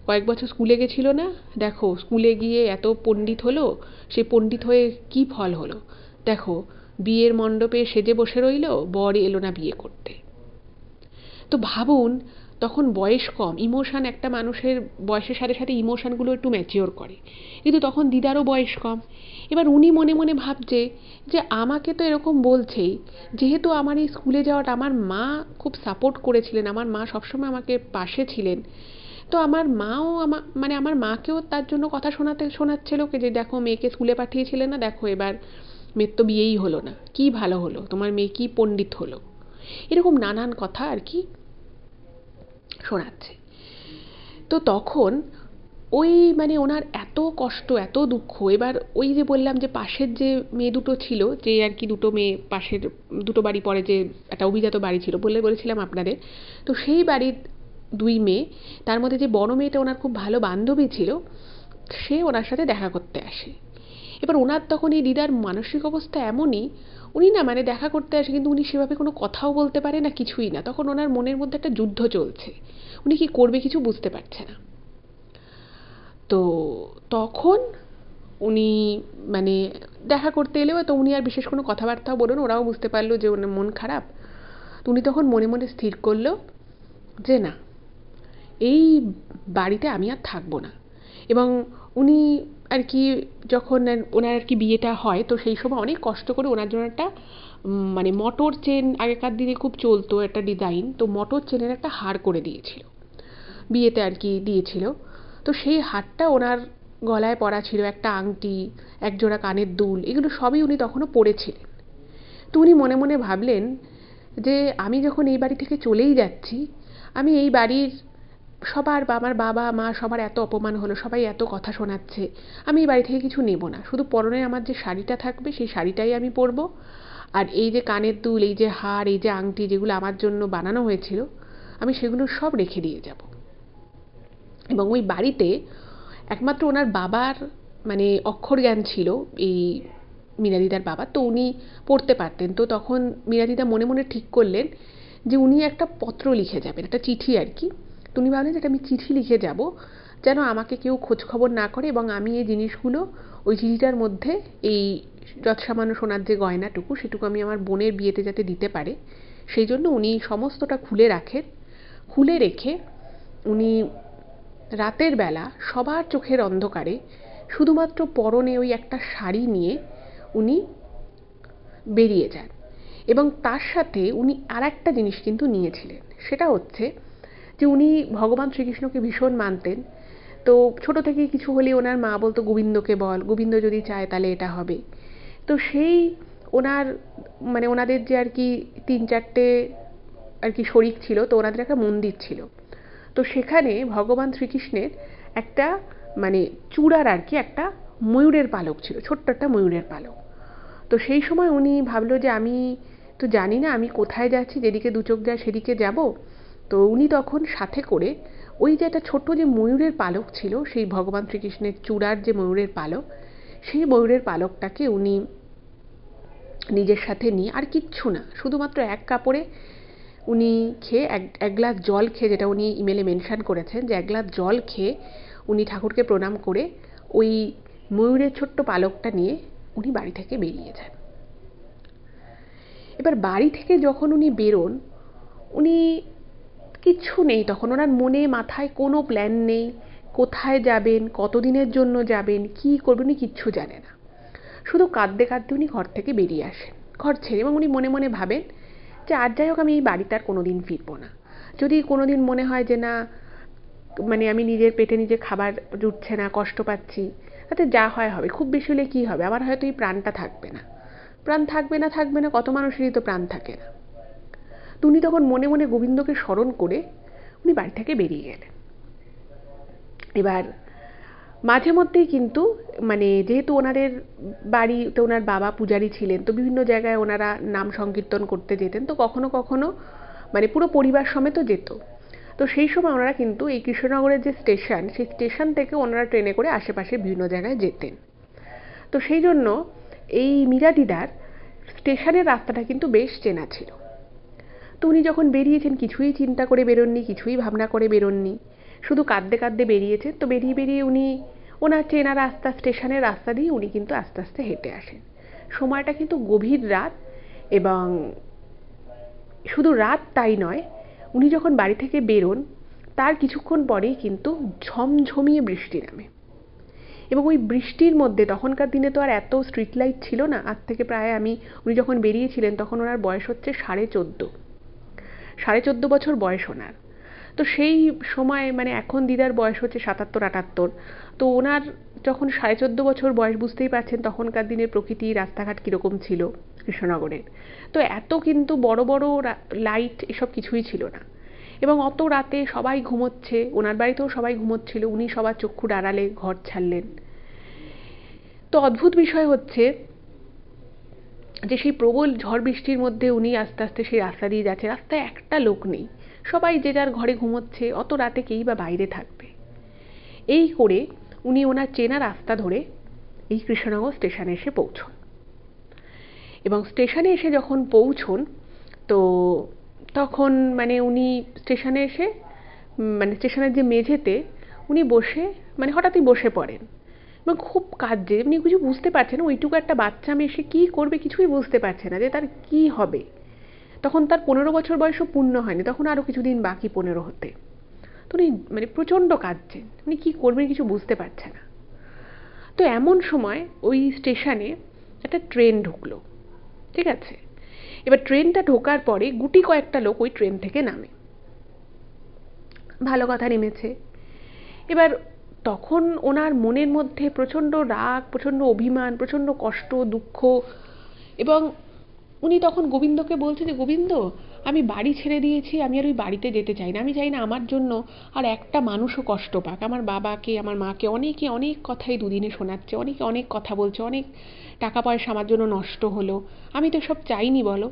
কয়েক বছর স্কুলে গেছিল না, দেখো স্কুলে গিয়ে এত পণ্ডিত হলো, সে পণ্ডিত হয়ে কি ফল হলো, দেখো বিয়ের মণ্ডপে সেজে বসে রইল, বর এলো না বিয়ে করতে। তো ভাবুন, তখন বয়স কম, ইমোশান একটা মানুষের বয়সের সাথে সাথে ইমোশানগুলো একটু ম্যাচিওর করে, কিন্তু তখন দিদারও বয়স কম। এবার উনি মনে মনে ভাবছে যে আমাকে তো এরকম বলছেই, যেহেতু আমার এই স্কুলে যাওয়াটা আমার মা খুব সাপোর্ট করেছিলেন, আমার মা সবসময় আমাকে পাশে ছিলেন, তো আমার মাও আমার মাকেও তার জন্য কথা শোনাচ্ছিল যে দেখো মেয়েকে স্কুলে পাঠিয়েছিলে না, দেখো এবার মেয়ের তো বিয়েই হলো না, কি ভালো হলো, তোমার মেয়ে কি পণ্ডিত হলো, এরকম নানান কথা আর কি শোনাচ্ছে। তো তখন ওই ওনার এত কষ্ট, এত দুঃখ। এবার ওই যে বললাম যে পাশের যে মেয়ে দুটো ছিল, যে আর কি দুটো মেয়ে পাশের দুটো বাড়ি পরে যে একটা অভিজাত বাড়ি ছিল বলেছিলাম আপনাদের, তো সেই বাড়ির দুই মেয়ে, তার মধ্যে যে বড় মেয়েটা ওনার খুব ভালো বান্ধবী ছিল, সে ওনার সাথে দেখা করতে আসে। এবার ওনার তখন এই দিদার মানসিক অবস্থা এমনই, উনি না দেখা করতে আসে কিন্তু উনি সেভাবে কোনো কথাও বলতে পারে না, কিছুই না। তখন ওনার মনের মধ্যে একটা যুদ্ধ চলছে, উনি কি করবে কিছু বুঝতে পারছে না। তো তখন উনি দেখা করতে এলেও তো উনি আর বিশেষ কোনো কথাবার্তাও বলুন, ওরাও বুঝতে পারলো যে ওনার মন খারাপ। তো উনি তখন মনে মনে স্থির করলো যে না, এই বাড়িতে আমি আর থাকবো না। এবং উনি আর কি যখন ওনার আর কি বিয়েটা হয়, তো সেই সময় অনেক কষ্ট করে ওনার জন্য একটা মটর চেন, আগেকার দিনে খুব চলতো একটা ডিজাইন, তো মটর চেনের একটা হার করে দিয়েছিল, বিয়েতে আর কি দিয়েছিল। তো সেই হারটা ওনার গলায় পরা ছিল, একটা আংটি, একজোড়া কানের দুল, এগুলো সবই উনি তখনও পরেছিলেন। তো উনি মনে মনে ভাবলেন যে আমি যখন এই বাড়ি থেকে চলেই যাচ্ছি, আমি এই বাড়ির সবার, আমার বাবা মা সবার এত অপমান হলো, সবাই এত কথা শোনাচ্ছে, আমি এই বাড়ি থেকে কিছু নেব না, শুধু পরনে আমার যে শাড়িটা থাকবে সেই শাড়িটাই আমি পরবো, আর এই যে কানের দুল, এই যে হার, এই যে আংটি যেগুলো আমার জন্য বানানো হয়েছিল, আমি সেগুলো সব রেখে দিয়ে যাব। এবং ওই বাড়িতে একমাত্র ওনার বাবার অক্ষর জ্ঞান ছিল, এই মীরাদিদার বাবা, তো উনি পড়তে পারতেন। তো তখন মীরাদিদা মনে মনে ঠিক করলেন যে উনি একটা পত্র লিখে যাবেন, একটা চিঠি আর কি। তো উনি ভাবলেন যে আমি চিঠি লিখে যাব, যেন আমাকে কেউ খোঁজ খবর না করে, এবং আমি এই জিনিসগুলো ওই চিঠিটার মধ্যে, এই যৎসামান্য সোনার যে গয়নাটুকু, সেটুকু আমি আমার বোনের বিয়েতে যাতে দিতে পারে, সেই জন্য উনি সমস্তটা খুলে রাখেন। খুলে রেখে উনি রাতের বেলা সবার চোখের অন্ধকারে শুধুমাত্র পরনে ওই একটা শাড়ি নিয়ে উনি বেরিয়ে যান। এবং তার সাথে উনি আর একটা জিনিস কিন্তু নিয়েছিলেন, সেটা হচ্ছে যে উনি ভগবান শ্রীকৃষ্ণকে ভীষণ মানতেন। তো ছোট থেকেই কিছু হলে ওনার মা বলতো গোবিন্দকে বল, গোবিন্দ যদি চায় তাহলে এটা হবে। তো সেই ওনার ওনাদের যে আর কি 3-4টে আর কি শরিক ছিল, তো ওনাদের একটা মন্দির ছিল। তো সেখানে ভগবান শ্রীকৃষ্ণের একটা চূড়ার আর কি একটা ময়ূরের পালক ছিল, ছোট্ট একটা ময়ূরের পালক। তো সেই সময় উনি ভাবলো যে আমি তো জানি না আমি কোথায় যাচ্ছি, যেদিকে দু চোখ যায় সেদিকে যাব। তো উনি তখন সাথে করে ওই যে একটা ছোট্ট যে ময়ূরের পালক ছিল, সেই ভগবান শ্রীকৃষ্ণের চূড়ার যে ময়ূরের পালক, সেই ময়ূরের পালকটাকে উনি নিজের সাথে নিয়ে, আর কিচ্ছু না, শুধুমাত্র এক কাপড়ে উনি খেয়ে এক গ্লাস জল খেয়ে, যেটা উনি ইমেলে মেনশন করেছেন যে এক গ্লাস জল খেয়ে উনি ঠাকুরকে প্রণাম করে ওই ময়ূরের ছোট্ট পালকটা নিয়ে উনি বাড়ি থেকে বেরিয়ে যান। এবার বাড়ি থেকে যখন উনি বেরোন, উনি কিচ্ছু নেই তখন, ওনার মনে মাথায় কোনো প্ল্যান নেই, কোথায় যাবেন, কতদিনের জন্য যাবেন, কি করবেন, উনি কিচ্ছু জানে না। শুধু কাঁদতে কাঁদতে উনি ঘর থেকে বেরিয়ে আসেন, ঘর ছেড়ে। এবং উনি মনে মনে ভাবেন যে আর যাই হোক, আমি এই বাড়িতে আর কোনোদিন ফিরবো না। যদি কোনোদিন মনে হয় যে না, আমি নিজের পেটে নিজে খাবার জুটছে না, কষ্ট পাচ্ছি, তাতে যা হয় হবে, খুব বেশি হলে কী হবে, আমার হয়তো এই প্রাণটা থাকবে না। প্রাণ থাকবে না কত মানুষেরই তো প্রাণ থাকে না। তো উনি তখন মনে মনে গোবিন্দকে স্মরণ করে উনি বাড়ি থেকে বেরিয়ে গেলেন। এবার মাঝে মধ্যেই কিন্তু যেহেতু ওনাদের বাড়িতে ওনার বাবা পূজারী ছিলেন, তো বিভিন্ন জায়গায় ওনারা নাম সংকীর্তন করতে যেতেন, তো কখনো কখনো পুরো পরিবার সমেতও যেত। তো সেই সময় ওনারা কিন্তু এই কৃষ্ণনগরের যে স্টেশন, সেই স্টেশন থেকে ওনারা ট্রেনে করে আশেপাশে বিভিন্ন জায়গায় যেতেন। তো সেই জন্য এই মীরাদিদার স্টেশনের রাস্তাটা কিন্তু বেশ চেনা ছিল। তো উনি যখন বেরিয়েছেন, কিছুই চিন্তা করে বেরোননি, কিছুই ভাবনা করে বেরোননি, শুধু কাঁদতে কাঁদতে বেরিয়েছেন। তো বেরিয়ে বেরিয়ে উনি ওনার চেনা রাস্তা, স্টেশনের রাস্তা দিয়ে উনি কিন্তু আস্তে আস্তে হেঁটে আসেন। সময়টা কিন্তু গভীর রাত, এবং শুধু রাত তাই নয়, উনি যখন বাড়ি থেকে বেরোন তার কিছুক্ষণ পরেই কিন্তু ঝমঝমিয়ে বৃষ্টি নামে। এবং ওই বৃষ্টির মধ্যে, তখনকার দিনে তো আর এত স্ট্রিট লাইট ছিল না, আজ থেকে প্রায় উনি যখন বেরিয়েছিলেন তখন ওনার বয়স হচ্ছে 14.5 বছর বয়স ওনার। তো সেই সময় মানে এখন দিদার বয়স হচ্ছে 77-78, তো ওনার যখন 14.5 বছর বয়স, বুঝতেই পারছেন তখনকার দিনের প্রকৃতি রাস্তাঘাট কীরকম ছিল কৃষ্ণনগরের। তো এত কিন্তু বড় বড় লাইট এসব কিছুই ছিল না, এবং অত রাতে সবাই ঘুমোচ্ছে, ওনার বাড়িতেও সবাই ঘুমোচ্ছিল, উনি সবার চক্ষুর আড়ালে ঘর ছাড়লেন। তো অদ্ভুত বিষয় হচ্ছে যে সেই প্রবল ঝড় বৃষ্টির মধ্যে উনি আস্তে আস্তে সেই রাস্তা দিয়ে যাচ্ছে, রাস্তায় একটা লোক নেই, সবাই যে যার ঘরে ঘুমোচ্ছে, অত রাতে কেই বা বাইরে থাকবে। এই করে উনি ওনার চেনা রাস্তা ধরে এই কৃষ্ণনগর স্টেশনে এসে পৌঁছন, এবং স্টেশনে এসে যখন পৌঁছন তো তখন মানে উনি স্টেশনে এসে মানে স্টেশনের যে মেঝেতে উনি বসে মানে হঠাৎই বসে পড়েন, এবং খুব কাঁদছে, এমনি কিছু বুঝতে পারছে না, ওইটুকু একটা বাচ্চা মেয়ে সে কী করবে কিছুই বুঝতে পারছে না যে তার কি হবে। তখন তার 15 বছর বয়সও পূর্ণ হয়নি, তখন আরও কিছুদিন বাকি 15 হতে। তো উনি মানে প্রচণ্ড কাঁদছেন, উনি কী করবেন কিছু বুঝতে পারছে না। তো এমন সময় ওই স্টেশনে একটা ট্রেন ঢুকলো, ঠিক আছে। এবার ট্রেনটা ঢোকার পরে গুটি কয়েকটা লোক ওই ট্রেন থেকে নামে, ভালো কথা নেমেছে। এবার তখন ওনার মনের মধ্যে প্রচণ্ড রাগ, প্রচণ্ড অভিমান, প্রচণ্ড কষ্ট, দুঃখ, এবং উনি তখন গোবিন্দকে বলছে যে গোবিন্দ, আমি বাড়ি ছেড়ে দিয়েছি, আমি আর ওই বাড়িতে যেতে চাই না, আমি চাই না আমার জন্য আর একটা মানুষও কষ্ট পাক। আমার বাবাকে, আমার মাকে অনেকে অনেক কথাই দুদিনে শোনাচ্ছে, অনেকে অনেক কথা বলছে, অনেক টাকা পয়সা আমার জন্য নষ্ট হলো, আমি তো সব চাইনি বলো।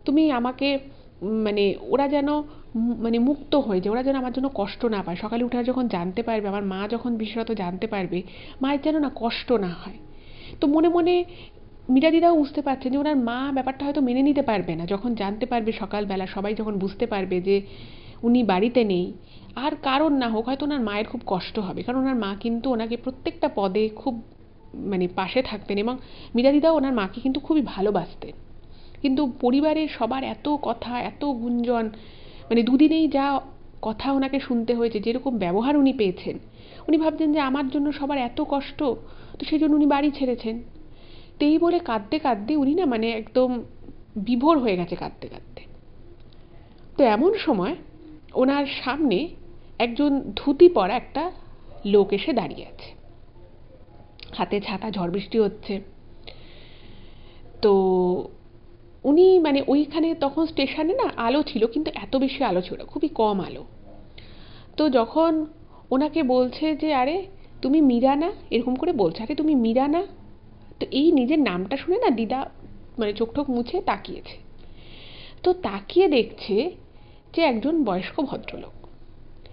তুমি আমাকে মানে ওরা যেন মানে মুক্ত হয়ে যায়, ওরা যেন আমার জন্য কষ্ট না পায়, সকালে উঠে যখন জানতে পারবে, আমার মা যখন বিশেষত জানতে পারবে, মায়ের যেন না কষ্ট না হয়। তো মনে মনে মীরা দিদাও বুঝতে পারছেন যে ওনার মা ব্যাপারটা হয়তো মেনে নিতে পারবে না, যখন জানতে পারবে সকালবেলা সবাই যখন বুঝতে পারবে যে উনি বাড়িতে নেই, আর কারণ না হোক হয়তো ওনার মায়ের খুব কষ্ট হবে, কারণ ওনার মা কিন্তু ওনাকে প্রত্যেকটা পদে খুব মানে পাশে থাকতেন, এবং মীরা দিদাও ওনার মাকে কিন্তু খুবই ভালোবাসতেন। কিন্তু পরিবারের সবার এত কথা, এত গুঞ্জন, মানে দুদিনেই যা কথা ওনাকে শুনতে হয়েছে, যেরকম ব্যবহার উনি পেয়েছেন, উনি ভাবছেন যে আমার জন্য সবার এত কষ্ট, তো সেই জন্য উনি বাড়ি ছেড়েছেন। তো এই বলে কাঁদতে কাঁদতে উনি না মানে একদম বিভোর হয়ে গেছে কাঁদতে কাঁদতে। তো এমন সময় ওনার সামনে একজন ধুতি পরা একটা লোক এসে দাঁড়িয়ে আছে, হাতে ছাতা, ঝড় বৃষ্টি হচ্ছে। তো উনি মানে ওইখানে তখন স্টেশনে না আলো ছিল, কিন্তু এত বেশি আলো ছিল না, খুবই কম আলো। তো যখন ওনাকে বলছে যে আরে তুমি মীরা না, এরকম করে বলছে, আরে তুমি মীরা না, তো এই নিজের নামটা শুনে না দিদা মানে চোখ ঠোক মুছে তাকিয়েছে। তো তাকিয়ে দেখছে যে একজন বয়স্ক ভদ্রলোক,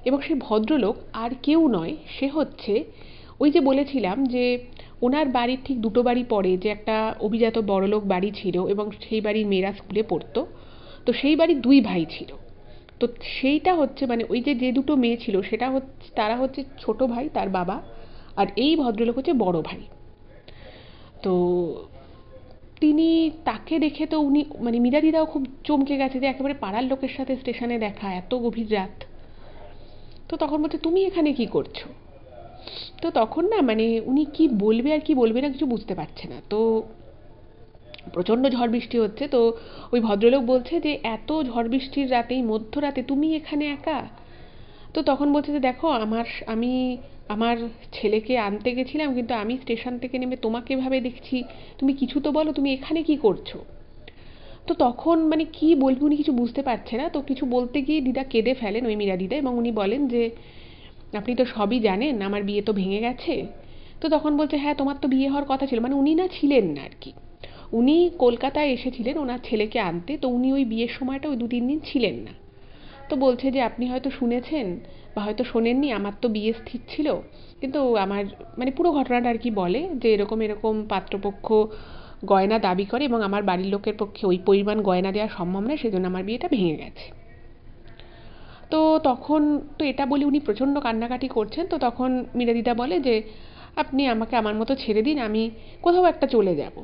এবং সেই ভদ্রলোক আর কেউ নয়, সে হচ্ছে ওই যে বলেছিলাম যে ওনার বাড়ির ঠিক দুটো বাড়ি পরে যে একটা অভিজাত বড়লোক বাড়ি ছিল, এবং সেই বাড়ির মেয়েরা স্কুলে পড়তো, তো সেই বাড়ির দুই ভাই ছিল। তো সেইটা হচ্ছে মানে ওই যে যে দুটো মেয়ে ছিল সেটা হচ্ছে, তারা হচ্ছে ছোট ভাই, তার বাবা, আর এই ভদ্রলোক হচ্ছে বড় ভাই। তো তিনি তাকে দেখে তো উনি মানে মীরা দিদাও খুব চমকে গেছে যে একেবারে পাড়ার লোকের সাথে স্টেশনে দেখা, এত গভীর রাত। তো তখন বলছে তুমি এখানে কি করছো। তো তখন না মানে উনি কি বলবে আর কি বলবে না কিছু বুঝতে পারছে না। তো প্রচণ্ড ঝড় বৃষ্টি হচ্ছে, তো ওই ভদ্রলোক বলছে যে এত ঝড় বৃষ্টির রাতেই মধ্যরাতে তুমি এখানে একা। তো তখন বলছে যে দেখো আমি আমার ছেলেকে আনতে গেছিলাম, কিন্তু আমি স্টেশন থেকে নেমে তোমাকে এভাবে দেখছি, তুমি কিছু তো বলো, তুমি এখানে কি করছো। তো তখন মানে কি বলবে উনি কিছু বুঝতে পারছে না, তো কিছু বলতে গিয়ে দিদা কেঁদে ফেলেন, ওই মীরা দিদা, এবং উনি বলেন যে আপনি তো সবই জানেন, আমার বিয়ে তো ভেঙে গেছে। তো তখন বলছে হ্যাঁ তোমার তো বিয়ে হওয়ার কথা ছিল, মানে উনি না ছিলেন না আর কি, উনি কলকাতায় এসেছিলেন ওনার ছেলেকে আনতে, তো উনি ওই বিয়ের সময়টা ওই 2-3 দিন ছিলেন না। তো বলছে যে আপনি হয়তো শুনেছেন বা হয়তো শোনেননি, আমার তো বিয়ে স্থির ছিল, কিন্তু আমার মানে পুরো ঘটনাটা আর কি বলে যে এরকম এরকম পাত্রপক্ষ গয়না দাবি করে, এবং আমার বাড়ির লোকের পক্ষে ওই পরিমাণ গয়না দেওয়া সম্ভব নয়, সেজন্য আমার বিয়েটা ভেঙে গেছে। তো তখন তো এটা বলে উনি প্রচণ্ড কান্নাকাটি করছেন। তো তখন মীরা দিদা বলে যে আপনি আমাকে আমার মতো ছেড়ে দিন, আমি কোথাও একটা চলে যাব।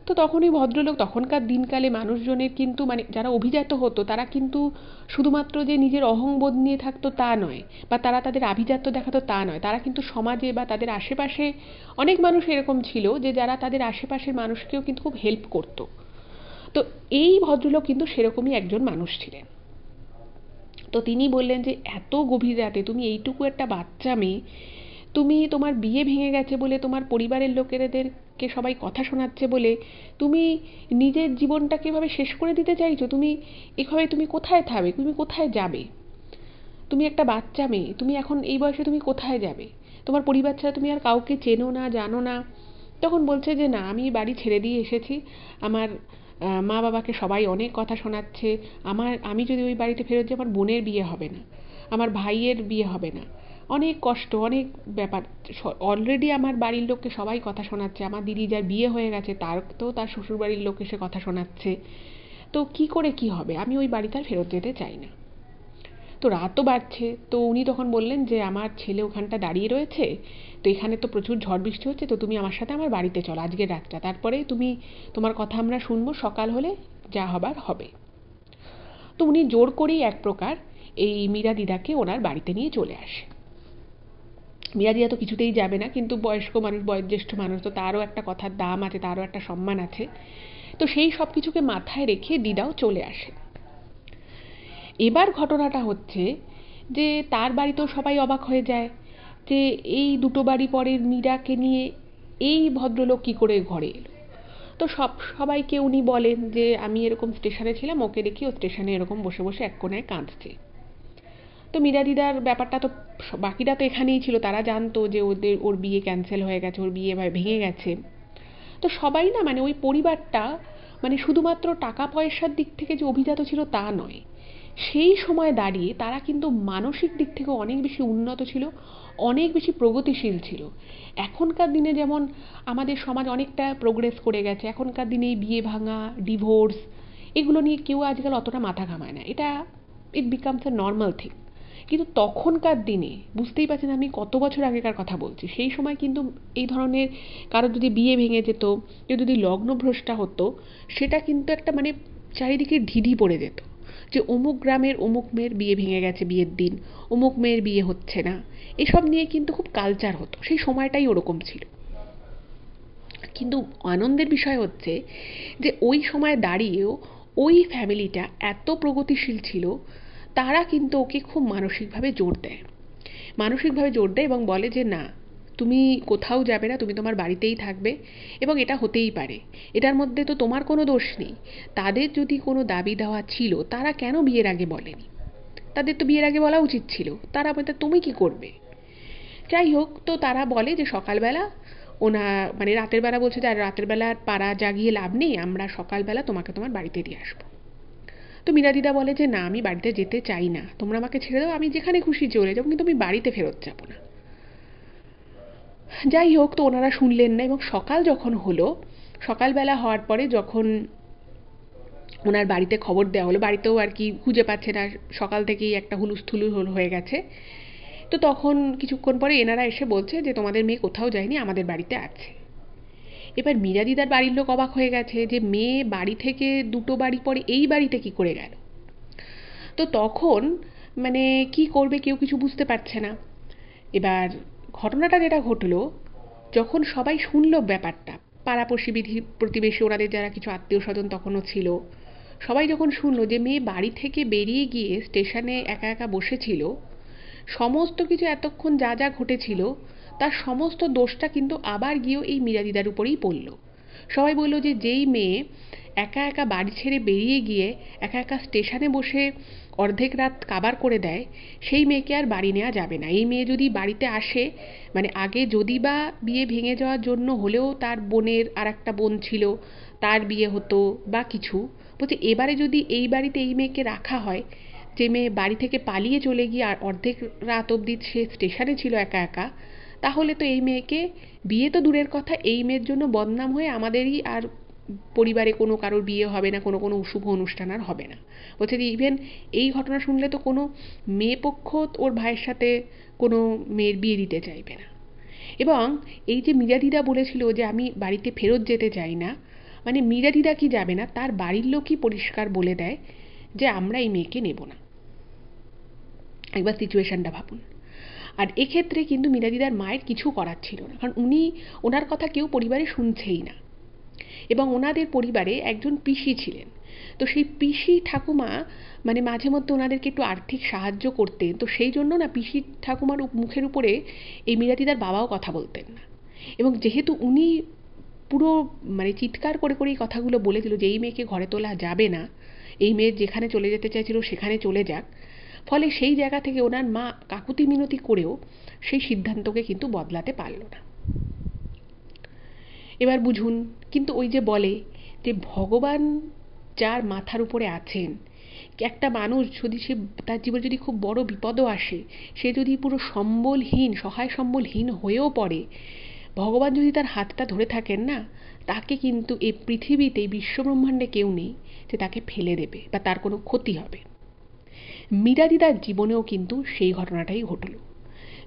তো তখন ওই ভদ্রলোক, তখনকার দিনকালে মানুষজনের কিন্তু মানে যারা অভিজাত হতো তারা কিন্তু শুধুমাত্র যে নিজের অহংবোধ নিয়ে থাকতো তা নয়, বা তারা তাদের আভিজাত্য দেখাতো তা নয়, তারা কিন্তু সমাজে বা তাদের আশেপাশে অনেক মানুষ এরকম ছিল যে যারা তাদের আশেপাশের মানুষকেও কিন্তু খুব হেল্প করতো। তো এই ভদ্রলোক কিন্তু সেরকমই একজন মানুষ ছিলেন। তো তিনি বললেন যে এত গভীর রাতে তুমি এইটুকু একটা বাচ্চা মেয়ে, তুমি তোমার বিয়ে ভেঙে গেছে বলে, তোমার পরিবারের লোকেদেরকে সবাই কথা শোনাচ্ছে বলে তুমি নিজের জীবনটাকে এভাবে শেষ করে দিতে চাইছো? তুমি এভাবে তুমি কোথায় থাকবে, তুমি কোথায় যাবে? তুমি একটা বাচ্চা মেয়ে, তুমি এখন এই বয়সে তুমি কোথায় যাবে? তোমার পরিবার ছাড়া তুমি আর কাউকে চেনো না, জানো না। তখন বলছে যে না, আমি বাড়ি ছেড়ে দিয়ে এসেছি, আমার মা বাবাকে সবাই অনেক কথা শোনাচ্ছে, আমি যদি ওই বাড়িতে ফেরত যাই আমার বোনের বিয়ে হবে না, আমার ভাইয়ের বিয়ে হবে না, অনেক কষ্ট, অনেক ব্যাপার। অলরেডি আমার বাড়ির লোককে সবাই কথা শোনাচ্ছে, আমার দিদি যার বিয়ে হয়ে গেছে তার তো তার শ্বশুর বাড়ির লোক এসে কথা শোনাচ্ছে। তো কি করে কি হবে, আমি ওই বাড়িতে আর ফেরত যেতে চাই না। তো রাতও বাড়ছে, তো উনি তখন বললেন যে আমার ছেলে ওখানটা দাঁড়িয়ে রয়েছে, তো এখানে তো প্রচুর ঝড় বৃষ্টি হচ্ছে, তো তুমি আমার সাথে আমার বাড়িতে চলো আজকের রাতটা, তারপরে তোমার কথা আমরা শুনবো, সকাল হলে যা হবার হবে। তো উনি জোর করেই এক প্রকার এই মীরা দিদাকে ওনার বাড়িতে নিয়ে চলে আসে। মীরা দিদা তো কিছুতেই যাবে না, কিন্তু বয়স্ক মানুষ, বয়োজ্যেষ্ঠ মানুষ, তো তারও একটা কথার দাম আছে, তারও একটা সম্মান আছে। তো সেই সব কিছুকে মাথায় রেখে দিদাও চলে আসে। এবার ঘটনাটা হচ্ছে যে তার বাড়িতেও সবাই অবাক হয়ে যায় যে এই দুটো বাড়ি পরের মীরাকে নিয়ে এই ভদ্রলোক কী করে ঘরে এলো। তো সবাইকে উনি বলেন যে আমি এরকম স্টেশনে ছিলাম, ওকে দেখি ও স্টেশনে এরকম বসে বসে এক কোণায় কাঁদছে। তো মীরা দিদার ব্যাপারটা তো, বাকিরা তো এখানেই ছিল, তারা জানতো যে ওর বিয়ে ক্যান্সেল হয়ে গেছে, ওর বিয়ে ভেঙে গেছে। তো সবাই না, মানে ওই পরিবারটা মানে শুধুমাত্র টাকা পয়সার দিক থেকে যে অভিজাত ছিল তা নয়, সেই সময় দাঁড়িয়ে তারা কিন্তু মানসিক দিক থেকে অনেক বেশি উন্নত ছিল, অনেক বেশি প্রগতিশীল ছিল। এখনকার দিনে যেমন আমাদের সমাজ অনেকটা প্রোগ্রেস করে গেছে, এখনকার দিনে বিয়ে ভাঙা, ডিভোর্স, এগুলো নিয়ে কেউ আজকাল অতটা মাথা ঘামায় না, এটা it becomes a normal thing. কিন্তু তখনকার দিনে, বুঝতেই পারছেন আমি কত বছর আগেকার কথা বলছি, সেই সময় কিন্তু এই ধরনের কারোর যদি বিয়ে ভেঙে যেত, কেউ যদি লগ্নভ্রষ্টা হতো, সেটা কিন্তু একটা মানে চারিদিকে ঢিঢি পড়ে যেত যে অমুক গ্রামের অমুক মেয়ের বিয়ে ভেঙে গেছে বিয়ের দিন, অমুক মেয়ের বিয়ে হচ্ছে না, এসব নিয়ে কিন্তু খুব কালচার হতো, সেই সময়টাই ওরকম ছিল। কিন্তু আনন্দের বিষয় হচ্ছে যে ওই সময় দাঁড়িয়েও ওই ফ্যামিলিটা এত প্রগতিশীল ছিল, তারা কিন্তু ওকে খুব মানসিকভাবে জোর দেয়, এবং বলে যে না, তুমি কোথাও যাবে না, তুমি তোমার বাড়িতেই থাকবে, এবং এটা হতেই পারে, এটার মধ্যে তো তোমার কোনো দোষ নেই। তাদের যদি কোনো দাবি দেওয়া ছিল, তারা কেন বিয়ের আগে বলেনি? তাদের তো বিয়ের আগে বলা উচিত ছিল, তারা বলতে তুমি কি করবে? যাই হোক, তো তারা বলে যে সকালবেলা মানে রাতের বেলা বলছে যে আর রাতের বেলা পাড়া জাগিয়ে লাভ নেই, আমরা সকালবেলা তোমাকে তোমার বাড়িতে দিয়ে আসবো। তো মীরা দিদা বলে যে না, আমি বাড়িতে যেতে চাই না, তোমরা আমাকে ছেড়ে দাও, আমি যেখানে খুশি চলে যাবো, কিন্তু আমি বাড়িতে ফেরত যাবো না। যাই হোক, তো ওনারা শুনলেন না, এবং সকাল যখন হলো, সকালবেলা হওয়ার পরে যখন ওনার বাড়িতে খবর দেওয়া হলো, বাড়িতেও আর কি খুঁজে পাচ্ছে না, সকাল থেকেই একটা হুলুস্থুলু হয়ে গেছে। তো তখন কিছুক্ষণ পরে এনারা এসে বলছে যে তোমাদের মেয়ে কোথাও যায়নি, আমাদের বাড়িতে আছে। এবার মীরা দিদার বাড়ির লোক অবাক হয়ে গেছে যে মেয়ে বাড়ি থেকে দুটো বাড়ি পরে এই বাড়িতে কি করে গেল। তো তখন মানে কি করবে কেউ কিছু বুঝতে পারছে না। এবার ঘটনাটা যেটা ঘটলো, যখন সবাই শুনলো ব্যাপারটা, পাড়াপড়শি প্রতিবেশী, ওনাদের যারা কিছু আত্মীয় স্বজন তখনও ছিল, সবাই যখন শুনলো যে মেয়ে বাড়ি থেকে বেরিয়ে গিয়ে স্টেশনে একা একা বসেছিল, সমস্ত কিছু এতক্ষণ যা যা ঘটেছিল তার সমস্ত দোষটা কিন্তু আবার গিয়েও এই মীরা দিদার উপরেই পড়ল। সবাই বলল যে যেই মেয়ে একা একা বাড়ি ছেড়ে বেরিয়ে গিয়ে একা একা স্টেশনে বসে অর্ধেক রাত কাবার করে দেয়, সেই মেয়েকে আর বাড়ি নেওয়া যাবে না। এই মেয়ে যদি বাড়িতে আসে, মানে আগে যদি বা বিয়ে ভেঙে যাওয়ার জন্য হলেও তার বোনের আর একটা বোন ছিল, তার বিয়ে হতো বা কিছু, বলছে এবারে যদি এই বাড়িতে এই মেয়েকে রাখা হয়, যে মেয়ে বাড়ি থেকে পালিয়ে চলে গিয়ে আর অর্ধেক রাত অবধি সে স্টেশনে ছিল একা একা, তাহলে তো এই মেয়েকে, বিয়ে তো দূরের কথা, এই মেয়ের জন্য বদনাম হয়ে আমাদেরই আর পরিবারে কোনো কারোর বিয়ে হবে না, কোনো কোনো শুভ অনুষ্ঠান আর হবে না। বলছে যে ইভেন এই ঘটনা শুনলে তো কোনো মেয়ে পক্ষ ওর ভাইয়ের সাথে কোনো মেয়ের বিয়ে দিতে চাইবে না। এবং এই যে মীরা দিদা বলেছিল যে আমি বাড়িতে ফেরত যেতে চাই না, মানে মীরা দিদা কি যাবে না, তার বাড়ির লোকই পরিষ্কার বলে দেয় যে আমরা এই মেয়েকে নেব না। একবার সিচুয়েশনটা ভাবুন। আর এক্ষেত্রে কিন্তু মীরা দিদার মায়ের কিছু করার ছিল না, কারণ ওনার কথা কেউ পরিবারে শুনছেই না। এবং ওনাদের পরিবারে একজন পিসি ছিলেন। তো সেই পিসি ঠাকুমা মানে মাঝে মধ্যে ওনাদেরকে একটু আর্থিক সাহায্য করতেন। তো সেই জন্য না পিসি ঠাকুমার মুখের উপরে এই মীরাদিদার বাবাও কথা বলতেন না। এবং যেহেতু উনি পুরো মানে চিৎকার করে করে এই কথাগুলো বলেছিল যে এই মেয়েকে ঘরে তোলা যাবে না, এই মেয়ে যেখানে চলে যেতে চাইছিল সেখানে চলে যাক, ফলে সেই জায়গা থেকে ওনার মা কাকুতি মিনতি করেও সেই সিদ্ধান্তকে কিন্তু বদলাতে পারল না। এবার বুঝুন, কিন্তু ওই যে বলে যে ভগবান যার মাথার উপরে আছেন, একটা মানুষ যদি সে তার জীবনে যদি খুব বড় বিপদও আসে, সে যদি পুরো সম্বলহীন সহায় সম্বলহীন হয়েও পড়ে, ভগবান যদি তার হাতটা ধরে থাকেন না, তাকে কিন্তু এই পৃথিবীতে বিশ্বব্রহ্মাণ্ডে কেউ নেই যে তাকে ফেলে দেবে বা তার কোনো ক্ষতি হবে। মীরাদিদার জীবনেও কিন্তু সেই ঘটনাটাই ঘটল।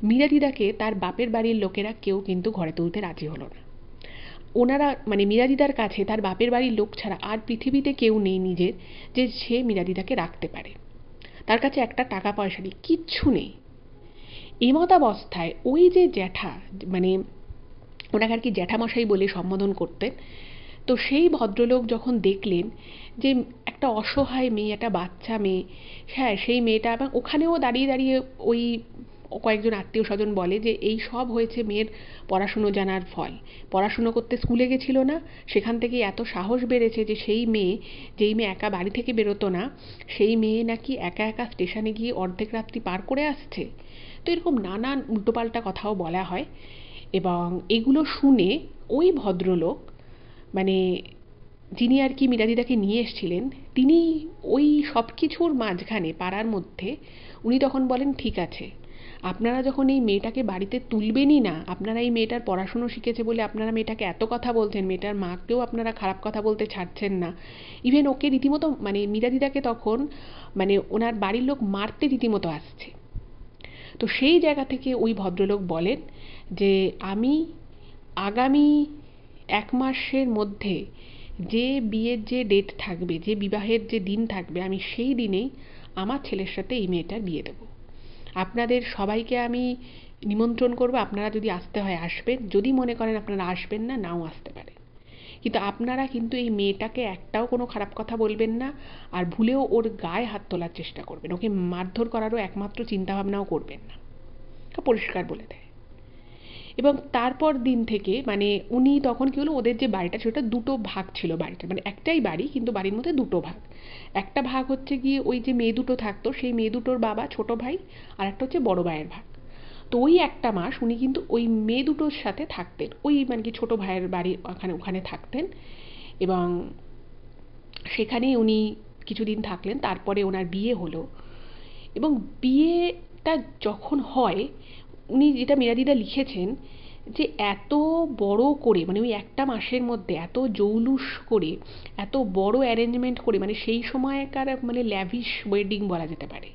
মীরাদিদাকে তার বাপের বাড়ির লোকেরা কেউ কিন্তু ঘরে তুলতে রাজি হলো না। ওনারা মানে মীরাদিদার কাছে তার বাপের বাড়ির লোক ছাড়া আর পৃথিবীতে কেউ নেই নিজের, যে সে মীরাদিদাকে রাখতে পারে। তার কাছে একটা টাকা পয়সা নেই, কিচ্ছু নেই। এমতাবস্থায় ওই যে জ্যাঠা, মানে ওনাকে আর কি জ্যাঠামশাই বলে সম্বোধন করতেন, তো সেই ভদ্রলোক যখন দেখলেন যে একটা অসহায় মেয়ে, একটা বাচ্চা মেয়ে, হ্যাঁ সেই মেয়েটা, এবং ওখানেও দাঁড়িয়ে দাঁড়িয়ে ওই কয়েকজন আত্মীয় স্বজন বলে যে এই সব হয়েছে মেয়ের পড়াশুনো জানার ফল। পড়াশুনো করতে স্কুলে গেছিল না, সেখান থেকে এত সাহস বেড়েছে যে সেই মেয়ে, যেই মেয়ে একা বাড়ি থেকে বেরোতো না, সেই মেয়ে নাকি একা একা স্টেশনে গিয়ে অর্ধেক রাত্রি পার করে আসছে। তো এরকম নানান উল্টোপাল্টা কথাও বলা হয়। এবং এগুলো শুনে ওই ভদ্রলোক, মানে যিনি আর কি মীরাদিদাকে নিয়ে এসেছিলেন, তিনি ওই সব কিছুর মাঝখানে পাড়ার মধ্যে উনি তখন বলেন, ঠিক আছে, আপনারা যখন এই মেয়েটাকে বাড়িতে তুলবেনই না, আপনারা এই মেয়েটার পড়াশুনো শিখেছে বলে আপনারা মেয়েটাকে এত কথা বলছেন, মেয়েটার মাকেও আপনারা খারাপ কথা বলতে ছাড়ছেন না, ইভেন ওকে রীতিমতো মানে মীরাদিদাকে তখন মানে ওনার বাড়ির লোক মারতে রীতিমতো আসছে। তো সেই জায়গা থেকে ওই ভদ্রলোক বলেন যে আমি আগামী 1 মাসের মধ্যে যে বিয়ের যে ডেট থাকবে, যে বিবাহের যে দিন থাকবে, আমি সেই দিনেই আমার ছেলের সাথে এই মেয়েটার বিয়ে দেবো। আপনাদের সবাইকে আমি নিমন্ত্রণ করব, আপনারা যদি আসতে হয় আসবেন, যদি মনে করেন আপনারা আসবেন না, নাও আসতে পারেন, কিন্তু আপনারা কিন্তু এই মেয়েটাকে একটাও কোনো খারাপ কথা বলবেন না, আর ভুলেও ওর গায়ে হাত তোলার চেষ্টা করবেন, ওকে মারধর করারও একমাত্র চিন্তাভাবনাও করবেন না, পরিষ্কার বলে দেয়। এবং তারপর দিন থেকে মানে উনি তখন কি হলো, ওদের যে বাড়িটা সেটা দুটো ভাগ ছিল বাড়িটা, মানে একটাই বাড়ি কিন্তু বাড়ির মধ্যে দুটো ভাগ। একটা ভাগ হচ্ছে গিয়ে ওই যে মেয়ে দুটো থাকতো, সেই মেয়ে দুটোর বাবা ছোট ভাই, আর একটা হচ্ছে বড় ভাইয়ের ভাগ। তো ওই একটা মাস উনি কিন্তু ওই মেয়ে দুটোর সাথে থাকতেন, ওই মানে কি ছোট ভাইয়ের বাড়ি ওখানে থাকতেন, এবং সেখানেই উনি কিছুদিন থাকলেন। তারপরে ওনার বিয়ে হলো, এবং বিয়েটা যখন হয়, উনি যেটা মীরাদিদা লিখেছেন যে এত বড় করে, মানে ওই একটা মাসের মধ্যে এত জৌলুস করে, এত বড় অ্যারেঞ্জমেন্ট করে, মানে সেই সময়কার মানে ল্যাভিশ ওয়েডিং বলা যেতে পারে,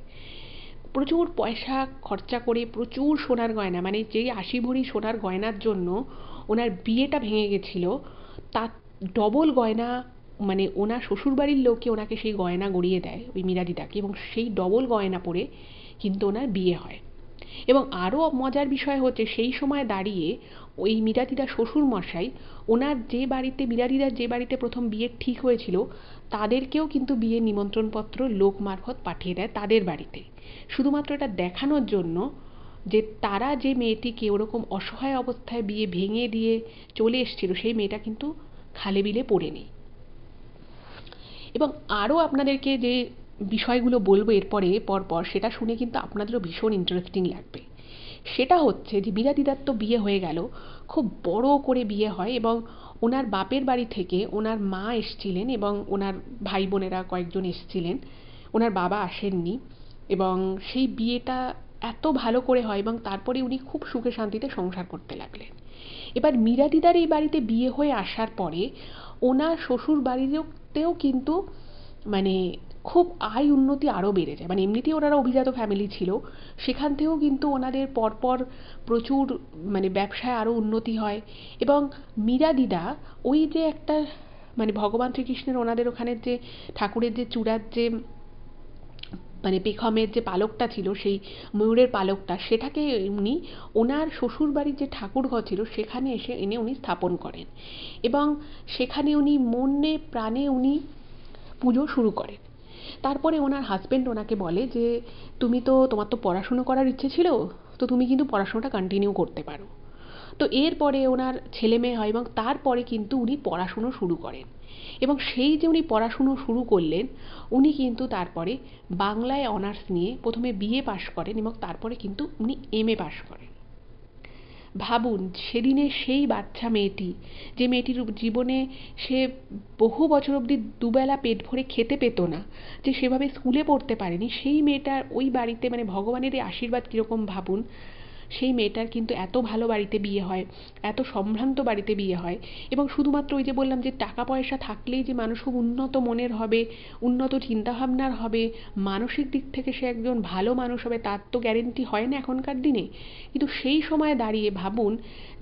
প্রচুর পয়সা খরচা করে, প্রচুর সোনার গয়না, মানে যেই 80 ভরি সোনার গয়নার জন্য ওনার বিয়েটা ভেঙে গেছিল, তার ডবল গয়না, মানে ওনার শ্বশুরবাড়ির লোকে ওনাকে সেই গয়না গড়িয়ে দেয় ওই মীরাদিদাকে, এবং সেই ডবল গয়না পরে কিন্তু ওনার বিয়ে হয়। এবং আরও মজার বিষয় হচ্ছে সেই সময় দাঁড়িয়ে ওই মীরাদিদার শ্বশুরমশাই ওনার যে বাড়িতে, মীরাদিদার যে বাড়িতে প্রথম বিয়ে ঠিক হয়েছিল, তাদেরকেও কিন্তু বিয়ের নিমন্ত্রণপত্র লোক মারফত পাঠিয়ে দেয় তাদের বাড়িতে, শুধুমাত্র এটা দেখানোর জন্য যে তারা যে মেয়েটিকে ওরকম অসহায় অবস্থায় বিয়ে ভেঙে দিয়ে চলে এসেছিল, সেই মেয়েটা কিন্তু খালে বিলে পড়ে নেই। এবং আরও আপনাদেরকে যে বিষয়গুলো বলবো এরপরে পরপর, সেটা শুনে কিন্তু আপনাদেরও ভীষণ ইন্টারেস্টিং লাগবে। সেটা হচ্ছে যে মীরাদিদার তো বিয়ে হয়ে গেল, খুব বড় করে বিয়ে হয়, এবং ওনার বাপের বাড়ি থেকে ওনার মা এসছিলেন এবং ওনার ভাই বোনেরা কয়েকজন এসছিলেন, ওনার বাবা আসেননি। এবং সেই বিয়েটা এত ভালো করে হয়, এবং তারপরে উনি খুব সুখে শান্তিতে সংসার করতে লাগলেন। এবার মীরাদিদার এই বাড়িতে বিয়ে হয়ে আসার পরে ওনার শ্বশুর বাড়িতেও কিন্তু মানে খুব আয় উন্নতি আরও বেড়ে যায়, মানে এমনিতেই ওনারা অভিজাত ফ্যামিলি ছিল, সেখান থেকেও কিন্তু ওনাদের পরপর প্রচুর মানে ব্যবসায় আরও উন্নতি হয়। এবং মীরাদিদা ওই যে একটা মানে ভগবান শ্রীকৃষ্ণের ওনাদের ওখানের যে ঠাকুরের যে চূড়ার যে মানে পেখমের যে পালকটা ছিল, সেই ময়ূরের পালকটা, সেটাকে উনি ওনার শ্বশুরবাড়ির যে ঠাকুরঘর ছিল সেখানে এনে উনি স্থাপন করেন এবং সেখানে উনি মনে প্রাণে উনি পুজো শুরু করেন। তারপরে ওনার হাজব্যান্ড ওনাকে বলে যে তোমার তো পড়াশুনো করার ইচ্ছে ছিল, তো তুমি কিন্তু পড়াশোনাটা কন্টিনিউ করতে পারো। তো এরপরে ওনার ছেলে মেয়ে হয় এবং তারপরে কিন্তু উনি পড়াশুনো শুরু করেন এবং সেই যে উনি পড়াশুনো শুরু করলেন, উনি কিন্তু তারপরে বাংলায় অনার্স নিয়ে প্রথমে বিএ পাশ করেন এবং তারপরে কিন্তু উনি এমএ পাশ করেন। ভাবুন সেদিনের সেই বাচ্চা মেয়েটি, যে মেয়েটির জীবনে সে বহু বছর অবধি দুবেলা পেট ভরে খেতে পেত না, যে সেভাবে স্কুলে পড়তে পারেনি, সেই মেয়েটার ওই বাড়িতে মানে ভগবানের এই আশীর্বাদ কীরকম ভাবুন। সেই মেয়েটার কিন্তু এত ভালো বাড়িতে বিয়ে হয়, এত সম্ভ্রান্ত বাড়িতে বিয়ে হয় এবং শুধুমাত্র ওই যে বললাম যে টাকা পয়সা থাকলেই যে মানুষ খুব উন্নত মনের হবে, উন্নত চিন্তাভাবনার হবে, মানসিক দিক থেকে সে একজন ভালো মানুষ হবে, তার তো গ্যারেন্টি হয় না এখনকার দিনে। কিন্তু সেই সময় দাঁড়িয়ে ভাবুন,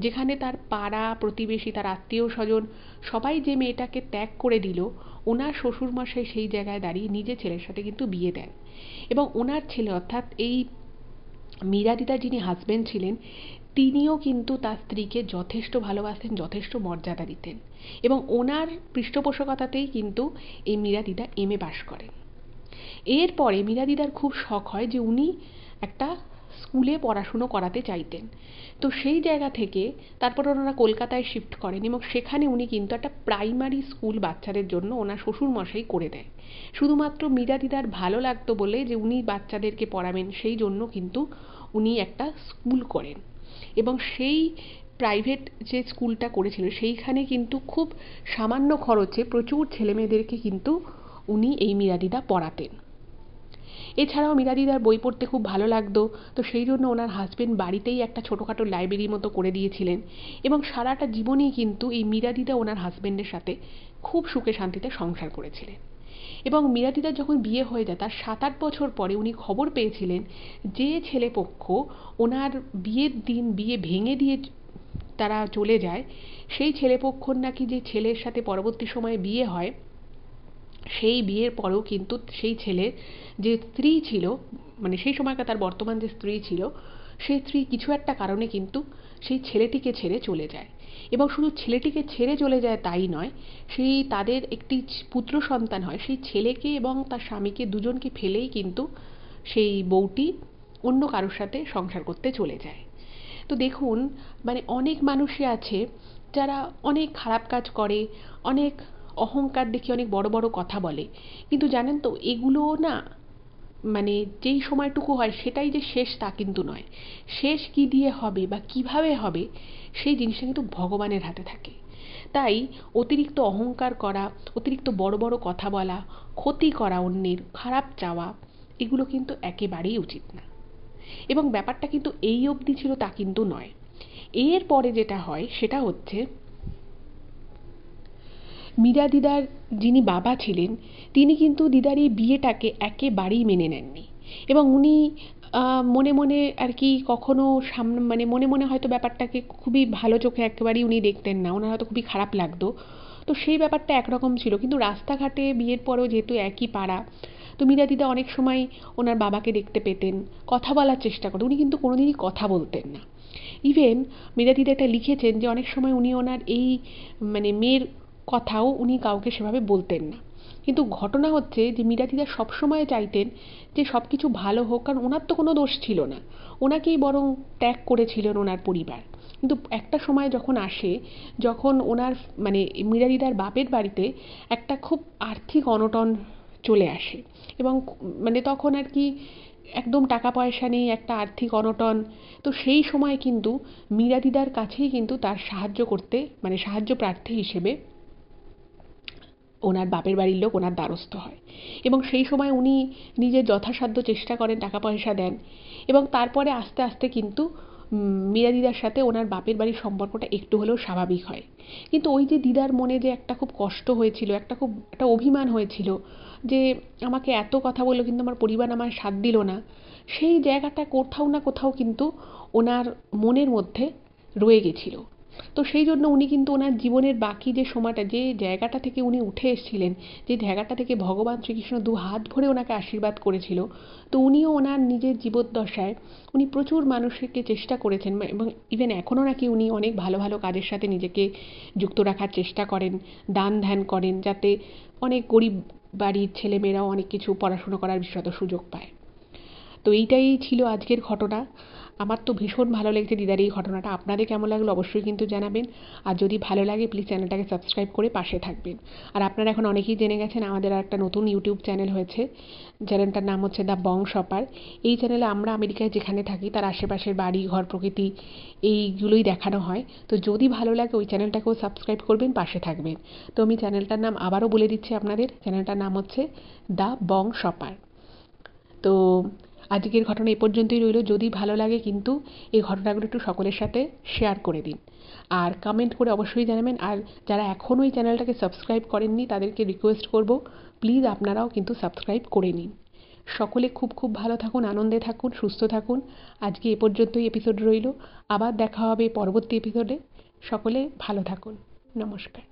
যেখানে তার পাড়া প্রতিবেশী, তার আত্মীয় স্বজন সবাই যে মেয়েটাকে ত্যাগ করে দিল, ওনার শ্বশুরমশাই সেই জায়গায় দাঁড়িয়ে নিজের ছেলের সাথে কিন্তু বিয়ে দেন এবং ওনার ছেলে অর্থাৎ এই মীরা দিদার যিনি হাজব্যান্ড ছিলেন, তিনিও কিন্তু তার স্ত্রীকে যথেষ্ট ভালোবাসতেন, যথেষ্ট মর্যাদা দিতেন এবং ওনার পৃষ্ঠপোষকতাতেই কিন্তু এই মীরা দিদা এমএ পাশ করেন। এরপরে মীরা দিদার খুব শখ হয় যে উনি একটা স্কুলে পড়াশুনো করাতে চাইতেন। তো সেই জায়গা থেকে তারপর ওনারা কলকাতায় শিফট করেন এবং সেখানে উনি কিন্তু একটা প্রাইমারি স্কুল বাচ্চাদের জন্য ওনার শ্বশুরমশাই করে দেয়। শুধুমাত্র মীরা দিদার ভালো লাগতো বলে যে উনি বাচ্চাদেরকে পড়াবেন, সেই জন্য কিন্তু উনি একটা স্কুল করেন এবং সেই প্রাইভেট যে স্কুলটা করেছিলেন সেইখানে কিন্তু খুব সামান্য খরচে প্রচুর ছেলেমেয়েদেরকে কিন্তু উনি এই মীরা দিদা পড়াতেন। এছাড়াও মীরা দিদার বই পড়তে খুব ভালো লাগতো, তো সেই জন্য ওনার হাজবেন্ড বাড়িতেই একটা ছোটোখাটো লাইব্রেরির মতো করে দিয়েছিলেন এবং সারাটা জীবনেই কিন্তু এই মীরা দিদা ওনার হাজবেন্ডের সাথে খুব সুখে শান্তিতে সংসার করেছিলেন। এবং মীরা দিদার যখন বিয়ে হয়ে যায় তার 7-8 বছর পরে উনি খবর পেয়েছিলেন যে ছেলেপক্ষ ওনার বিয়ের দিন বিয়ে ভেঙে দিয়ে তারা চলে যায়, সেই ছেলেপক্ষর নাকি যে ছেলের সাথে পরবর্তী সময়ে বিয়ে হয়, সেই বিয়ের পরেও কিন্তু সেই ছেলের যে স্ত্রী ছিল, মানে সেই সময়কার তার বর্তমান যে স্ত্রী ছিল, সেই স্ত্রী কিছু একটা কারণে কিন্তু সেই ছেলেটিকে ছেড়ে চলে যায় এবং শুধু ছেলেটিকে ছেড়ে চলে যায় তাই নয়, সেই তাদের একটি পুত্র সন্তান হয়, সেই ছেলেকে এবং তার স্বামীকে দুজনকে ফেলেই কিন্তু সেই বউটি অন্য কারোর সাথে সংসার করতে চলে যায়। তো দেখুন, মানে অনেক মানুষই আছে যারা অনেক খারাপ কাজ করে, অনেক অহংকার দেখিয়ে অনেক বড় বড় কথা বলে, কিন্তু জানেন তো এগুলো না, মানে যেই সময়টুকু হয় সেটাই যে শেষ তা কিন্তু নয়। শেষ কী দিয়ে হবে বা কিভাবে হবে সেই জিনিসটা কিন্তু ভগবানের হাতে থাকে। তাই অতিরিক্ত অহংকার করা, অতিরিক্ত বড় বড় কথা বলা, ক্ষতি করা, অন্যের খারাপ চাওয়া, এগুলো কিন্তু একেবারেই উচিত না। এবং ব্যাপারটা কিন্তু এই অবধি ছিল তা কিন্তু নয়। এরপরে যেটা হয় সেটা হচ্ছে, মীরা দিদার যিনি বাবা ছিলেন তিনি কিন্তু দিদার এই বিয়েটাকে একেবারেই মেনে নেননি এবং উনি মনে মনে আর কি কখনো মানে মনে মনে হয়তো ব্যাপারটাকে খুবই ভালো চোখে একেবারেই উনি দেখতেন না, ওনার হয়তো খুবই খারাপ লাগতো। তো সেই ব্যাপারটা একরকম ছিল, কিন্তু রাস্তাঘাটে বিয়ের পরেও যেহেতু একই পাড়া, তো মীরা দিদা অনেক সময় ওনার বাবাকে দেখতে পেতেন, কথা বলার চেষ্টা করতেন, উনি কিন্তু কোনোদিনই কথা বলতেন না। ইভেন মীরা দিদা এটা লিখেছেন যে অনেক সময় উনি ওনার এই মানে মেয়ের কথাও উনি কাউকে সেভাবে বলতেন না। কিন্তু ঘটনা হচ্ছে যে মীরা দিদা সবসময় চাইতেন যে সব কিছু ভালো হোক, কারণ ওনার তো কোনো দোষ ছিল না, ওনাকেই বরং ত্যাগ করেছিলেন ওনার পরিবার। কিন্তু একটা সময় যখন আসে, যখন ওনার মানে মীরা দিদার বাপের বাড়িতে একটা খুব আর্থিক অনটন চলে আসে এবং মানে তখন আর কি একদম টাকা পয়সা নেই, একটা আর্থিক অনটন। তো সেই সময় কিন্তু মীরা দিদার কাছেই কিন্তু তার সাহায্য করতে, মানে সাহায্য প্রার্থী হিসেবে ওনার বাপের বাড়ির লোক ওনার দ্বারস্থ হয় এবং সেই সময় উনি নিজের যথাসাধ্য চেষ্টা করেন, টাকা পয়সা দেন এবং তারপরে আস্তে আস্তে কিন্তু মীরা দিদার সাথে ওনার বাপের বাড়ির সম্পর্কটা একটু হলেও স্বাভাবিক হয়। কিন্তু ওই যে দিদার মনে যে একটা খুব কষ্ট হয়েছিল, একটা অভিমান হয়েছিল যে আমাকে এত কথা বললো কিন্তু আমার পরিবার আমার সাথ দিল না, সেই জায়গাটা কোথাও না কোথাও কিন্তু ওনার মনের মধ্যে রয়ে গেছিল। তো সেই জন্য উনি কিন্তু ওনার জীবনের বাকি যে সময়টা, যে জায়গাটা থেকে উনি উঠে এসেছিলেন, যে জায়গাটা থেকে ভগবান শ্রীকৃষ্ণ দু হাত ভরে ওনাকে আশীর্বাদ করেছিল, তো উনিও ওনার নিজের জীবদ্দশায় উনি প্রচুর মানুষকে চেষ্টা করেছেন, এবং ইভেন এখনও নাকি উনি অনেক ভালো ভালো কাজের সাথে নিজেকে যুক্ত রাখার চেষ্টা করেন, দান ধ্যান করেন, যাতে অনেক গরিব বাড়ির ছেলেমেয়েরাও অনেক কিছু পড়াশুনো করার বিশেষত সুযোগ পায়। তো এইটাই ছিল আজকের ঘটনা। আমার তো ভীষণ ভালো লেগেছে দিদার এই ঘটনাটা। আপনাদের কেমন লাগলো অবশ্যই কিন্তু জানাবেন। আর যদি ভালো লাগে প্লিজ চ্যানেলটাকে সাবস্ক্রাইব করে পাশে থাকবেন। আর আপনারা এখন অনেকেই জেনে গেছেন আমাদের একটা নতুন ইউটিউব চ্যানেল হয়েছে। চ্যানেলটার নাম হচ্ছে দ্য বং শপার। এই চ্যানেলে আমরা আমেরিকায় যেখানে থাকি তার আশেপাশের বাড়ি ঘর প্রকৃতি এইগুলোই দেখানো হয়। তো যদি ভালো লাগে ওই চ্যানেলটাকেও সাবস্ক্রাইব করবেন, পাশে থাকবেন। তো আমি চ্যানেলটার নাম আবারও বলে দিচ্ছি আপনাদের। চ্যানেলটার নাম হচ্ছে দ্য বং শপার। তো আজকের ঘটনা এ পর্যন্তই রইল। যদি ভালো লাগে কিন্তু এই ঘটনাগুলো একটু সকলের সাথে শেয়ার করে দিন, আর কমেন্ট করে অবশ্যই জানাবেন। আর যারা এখনও এই চ্যানেলটাকে সাবস্ক্রাইব করেননি তাদেরকে রিকোয়েস্ট করব প্লিজ আপনারাও কিন্তু সাবস্ক্রাইব করে নিন। সকলে খুব খুব ভালো থাকুন, আনন্দে থাকুন, সুস্থ থাকুন। আজকে এ পর্যন্তই এপিসোড রইল। আবার দেখা হবে পরবর্তী এপিসোডে। সকলে ভালো থাকুন। নমস্কার।